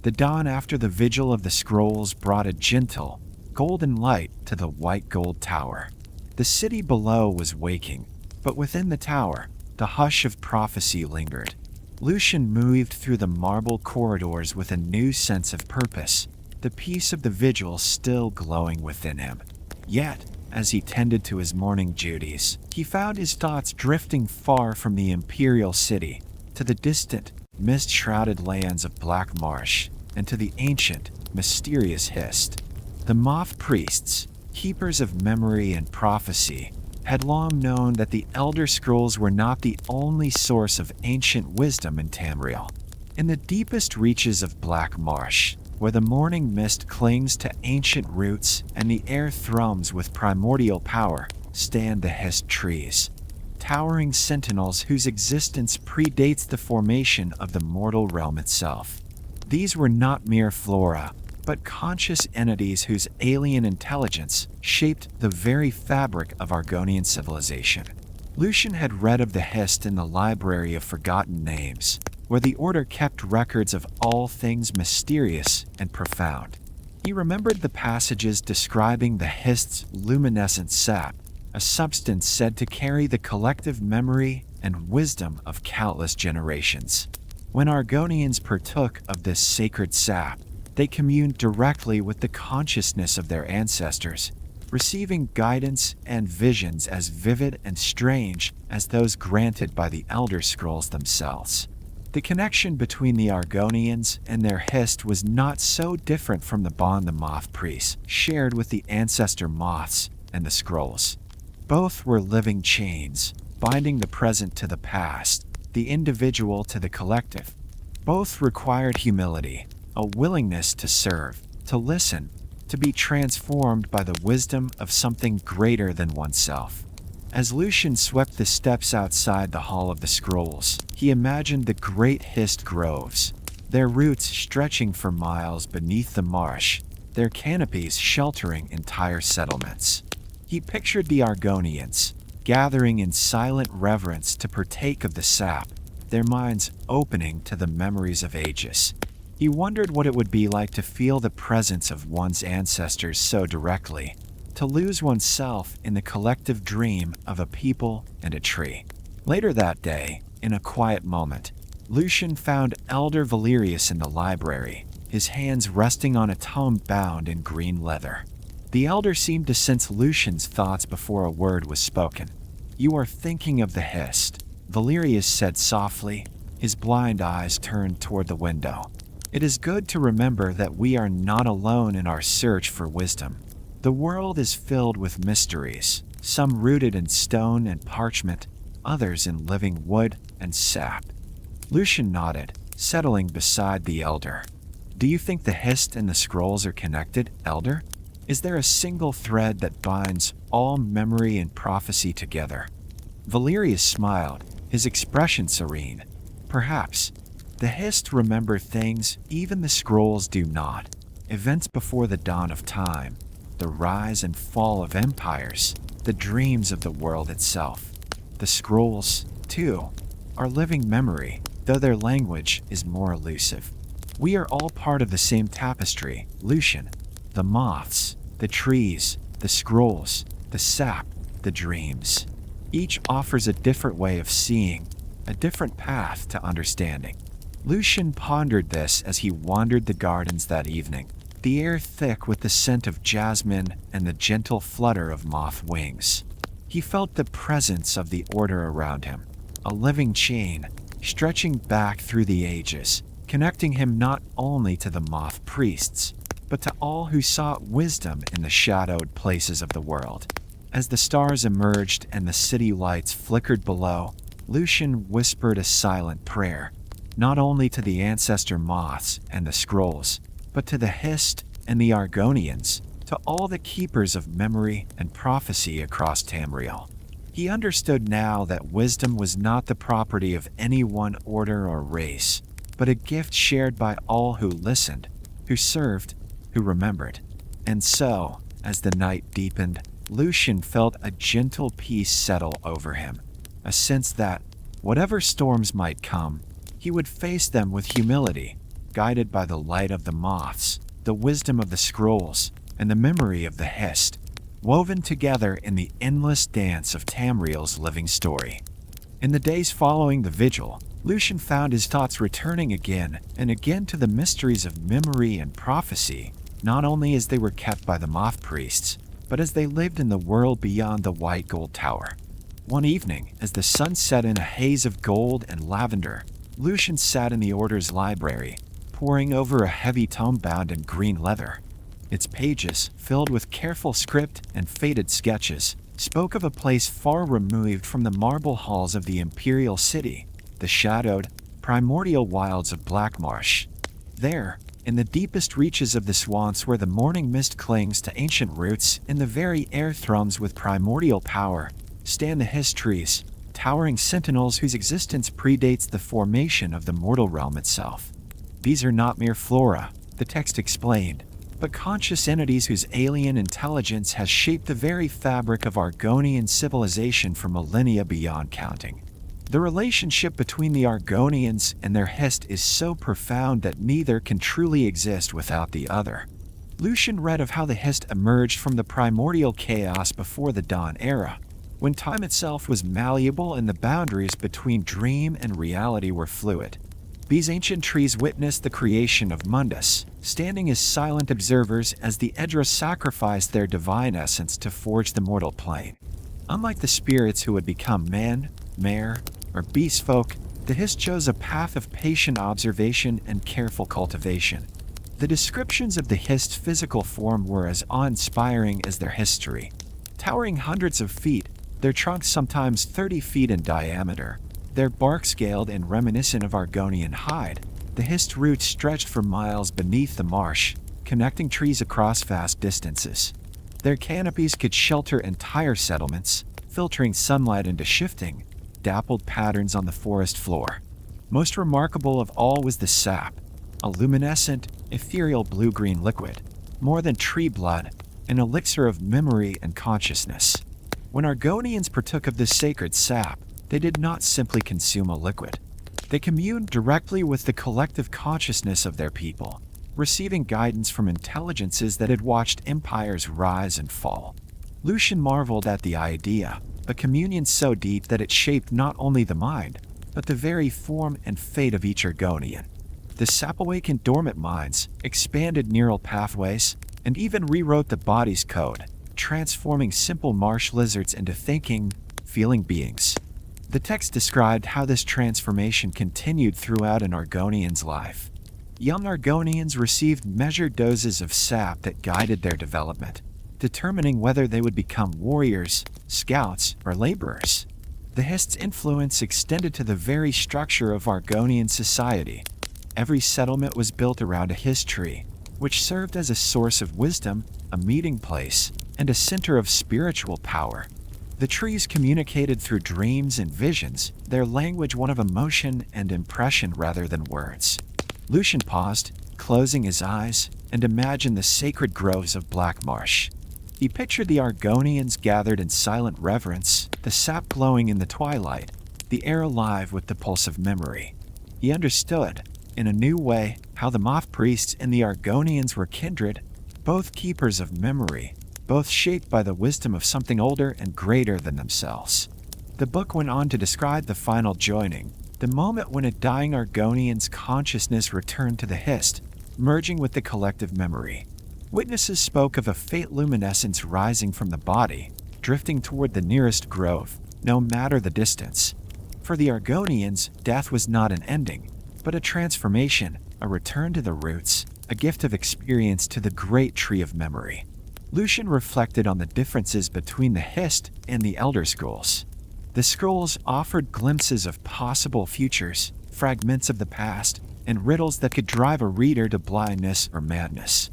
The dawn after the vigil of the scrolls brought a gentle, golden light to the white gold tower. The city below was waking, but within the tower, the hush of prophecy lingered. Lucian moved through the marble corridors with a new sense of purpose, the peace of the vigil still glowing within him. Yet, as he tended to his morning duties, he found his thoughts drifting far from the Imperial City, to the distant, mist-shrouded lands of Black Marsh, and to the ancient, mysterious Hist. The Moth Priests, keepers of memory and prophecy, had long known that the Elder Scrolls were not the only source of ancient wisdom in Tamriel. In the deepest reaches of Black Marsh, where the morning mist clings to ancient roots and the air thrums with primordial power, stand the Hist trees, towering sentinels whose existence predates the formation of the mortal realm itself. These were not mere flora, but conscious entities whose alien intelligence shaped the very fabric of Argonian civilization. Lucian had read of the Hist in the Library of Forgotten Names, where the Order kept records of all things mysterious and profound. He remembered the passages describing the Hist's luminescent sap, a substance said to carry the collective memory and wisdom of countless generations. When Argonians partook of this sacred sap, they communed directly with the consciousness of their ancestors, receiving guidance and visions as vivid and strange as those granted by the Elder Scrolls themselves. The connection between the Argonians and their Hist was not so different from the bond the Moth Priests shared with the Ancestor Moths and the Scrolls. Both were living chains, binding the present to the past, the individual to the collective. Both required humility, a willingness to serve, to listen, to be transformed by the wisdom of something greater than oneself. As Lucian swept the steps outside the Hall of the Scrolls, he imagined the great Hist groves, their roots stretching for miles beneath the marsh, their canopies sheltering entire settlements. He pictured the Argonians, gathering in silent reverence to partake of the sap, their minds opening to the memories of ages. He wondered what it would be like to feel the presence of one's ancestors so directly, to lose oneself in the collective dream of a people and a tree. Later that day, in a quiet moment, Lucian found Elder Valerius in the library, his hands resting on a tome bound in green leather. The elder seemed to sense Lucian's thoughts before a word was spoken. "You are thinking of the Hist," Valerius said softly, his blind eyes turned toward the window. "It is good to remember that we are not alone in our search for wisdom. The world is filled with mysteries, some rooted in stone and parchment, others in living wood and sap." Lucian nodded, settling beside the elder. "Do you think the Hist and the scrolls are connected, elder? Is there a single thread that binds all memory and prophecy together?" Valerius smiled, his expression serene. "Perhaps. The Hist remember things even the scrolls do not. Events before the dawn of time, the rise and fall of empires, the dreams of the world itself. The scrolls, too, are living memory, though their language is more elusive. We are all part of the same tapestry, Lucian. The moths, the trees, the scrolls, the sap, the dreams. Each offers a different way of seeing, a different path to understanding. Lucian pondered this as he wandered the gardens that evening, the air thick with the scent of jasmine and the gentle flutter of moth wings. He felt the presence of the order around him, a living chain, stretching back through the ages, connecting him not only to the Moth Priests, but to all who sought wisdom in the shadowed places of the world. As the stars emerged and the city lights flickered below, Lucian whispered a silent prayer, not only to the Ancestor Moths and the Scrolls, but to the Hist and the Argonians, to all the keepers of memory and prophecy across Tamriel. He understood now that wisdom was not the property of any one order or race, but a gift shared by all who listened, who served, who remembered. And so, as the night deepened, Lucian felt a gentle peace settle over him, a sense that, whatever storms might come, he would face them with humility, guided by the light of the moths, the wisdom of the scrolls, and the memory of the Hist, woven together in the endless dance of Tamriel's living story. In the days following the vigil, Lucian found his thoughts returning again and again to the mysteries of memory and prophecy, not only as they were kept by the Moth Priests, but as they lived in the world beyond the white gold tower. One evening, as the sun set in a haze of gold and lavender, Lucian sat in the Order's library, poring over a heavy tome bound in green leather. Its pages, filled with careful script and faded sketches, spoke of a place far removed from the marble halls of the Imperial City, the shadowed, primordial wilds of Black Marsh. There, in the deepest reaches of the swamps where the morning mist clings to ancient roots and the very air thrums with primordial power, stand the Hist trees, towering sentinels whose existence predates the formation of the mortal realm itself. These are not mere flora, the text explained, but conscious entities whose alien intelligence has shaped the very fabric of Argonian civilization for millennia beyond counting. The relationship between the Argonians and their Hist is so profound that neither can truly exist without the other. Lucian read of how the Hist emerged from the primordial chaos before the Dawn Era, when time itself was malleable and the boundaries between dream and reality were fluid. These ancient trees witnessed the creation of Mundus, standing as silent observers as the Edra sacrificed their divine essence to forge the mortal plane. Unlike the spirits who would become man, mare, or beast folk, the Hist chose a path of patient observation and careful cultivation. The descriptions of the Hist's physical form were as awe-inspiring as their history. Towering hundreds of feet, their trunks sometimes 30 feet in diameter, their bark scaled and reminiscent of Argonian hide, the Hist roots stretched for miles beneath the marsh, connecting trees across vast distances. Their canopies could shelter entire settlements, filtering sunlight into shifting, dappled patterns on the forest floor. Most remarkable of all was the sap, a luminescent, ethereal blue-green liquid, more than tree blood, an elixir of memory and consciousness. When Argonians partook of this sacred sap, they did not simply consume a liquid. They communed directly with the collective consciousness of their people, receiving guidance from intelligences that had watched empires rise and fall. Lucian marveled at the idea, a communion so deep that it shaped not only the mind, but the very form and fate of each Argonian. The sap awakened dormant minds, expanded neural pathways, and even rewrote the body's code, transforming simple marsh lizards into thinking, feeling beings. The text described how this transformation continued throughout an Argonian's life. Young Argonians received measured doses of sap that guided their development, determining whether they would become warriors, scouts, or laborers. The Hist's influence extended to the very structure of Argonian society. Every settlement was built around a Hist tree, which served as a source of wisdom, a meeting place, and a center of spiritual power. The trees communicated through dreams and visions, their language one of emotion and impression rather than words. Lucian paused, closing his eyes, and imagined the sacred groves of Black Marsh. He pictured the Argonians gathered in silent reverence, the sap glowing in the twilight, the air alive with the pulse of memory. He understood, in a new way, how the Moth Priests and the Argonians were kindred, both keepers of memory, both shaped by the wisdom of something older and greater than themselves. The book went on to describe the final joining, the moment when a dying Argonian's consciousness returned to the Hist, merging with the collective memory. Witnesses spoke of a faint luminescence rising from the body, drifting toward the nearest grove, no matter the distance. For the Argonians, death was not an ending, but a transformation, a return to the roots, a gift of experience to the great tree of memory. Lucian reflected on the differences between the Hist and the Elder Scrolls. The scrolls offered glimpses of possible futures, fragments of the past, and riddles that could drive a reader to blindness or madness.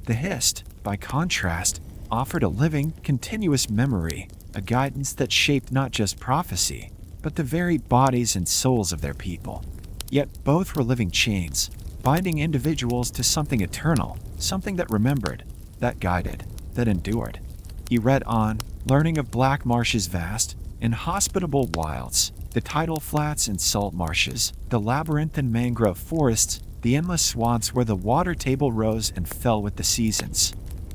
The Hist, by contrast, offered a living, continuous memory, a guidance that shaped not just prophecy, but the very bodies and souls of their people. Yet both were living chains, binding individuals to something eternal, something that remembered, that guided, that endured. He read on, learning of Black Marsh's vast, inhospitable wilds, the tidal flats and salt marshes, the labyrinthine mangrove forests, the endless swamps where the water table rose and fell with the seasons.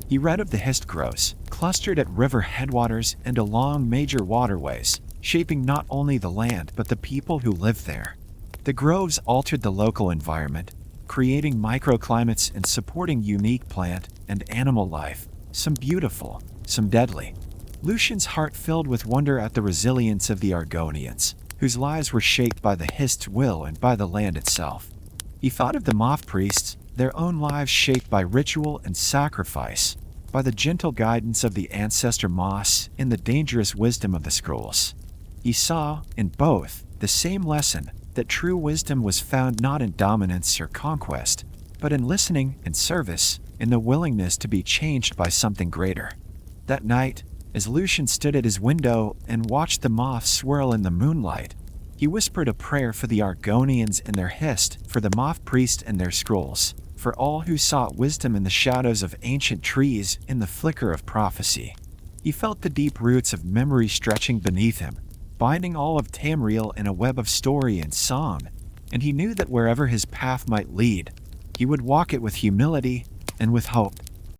He read of the Hist groves, clustered at river headwaters and along major waterways, shaping not only the land but the people who lived there. The groves altered the local environment, creating microclimates and supporting unique plant and animal life, some beautiful, some deadly. Lucian's heart filled with wonder at the resilience of the Argonians, whose lives were shaped by the Hist's will and by the land itself. He thought of the Moth Priests, their own lives shaped by ritual and sacrifice, by the gentle guidance of the Ancestor Moths and the dangerous wisdom of the scrolls. He saw, in both, the same lesson, that true wisdom was found not in dominance or conquest, but in listening and service, in the willingness to be changed by something greater. That night, as Lucian stood at his window and watched the moths swirl in the moonlight, he whispered a prayer for the Argonians and their Hist, for the Moth Priests and their scrolls, for all who sought wisdom in the shadows of ancient trees in the flicker of prophecy. He felt the deep roots of memory stretching beneath him, binding all of Tamriel in a web of story and song, and he knew that wherever his path might lead, he would walk it with humility and with hope.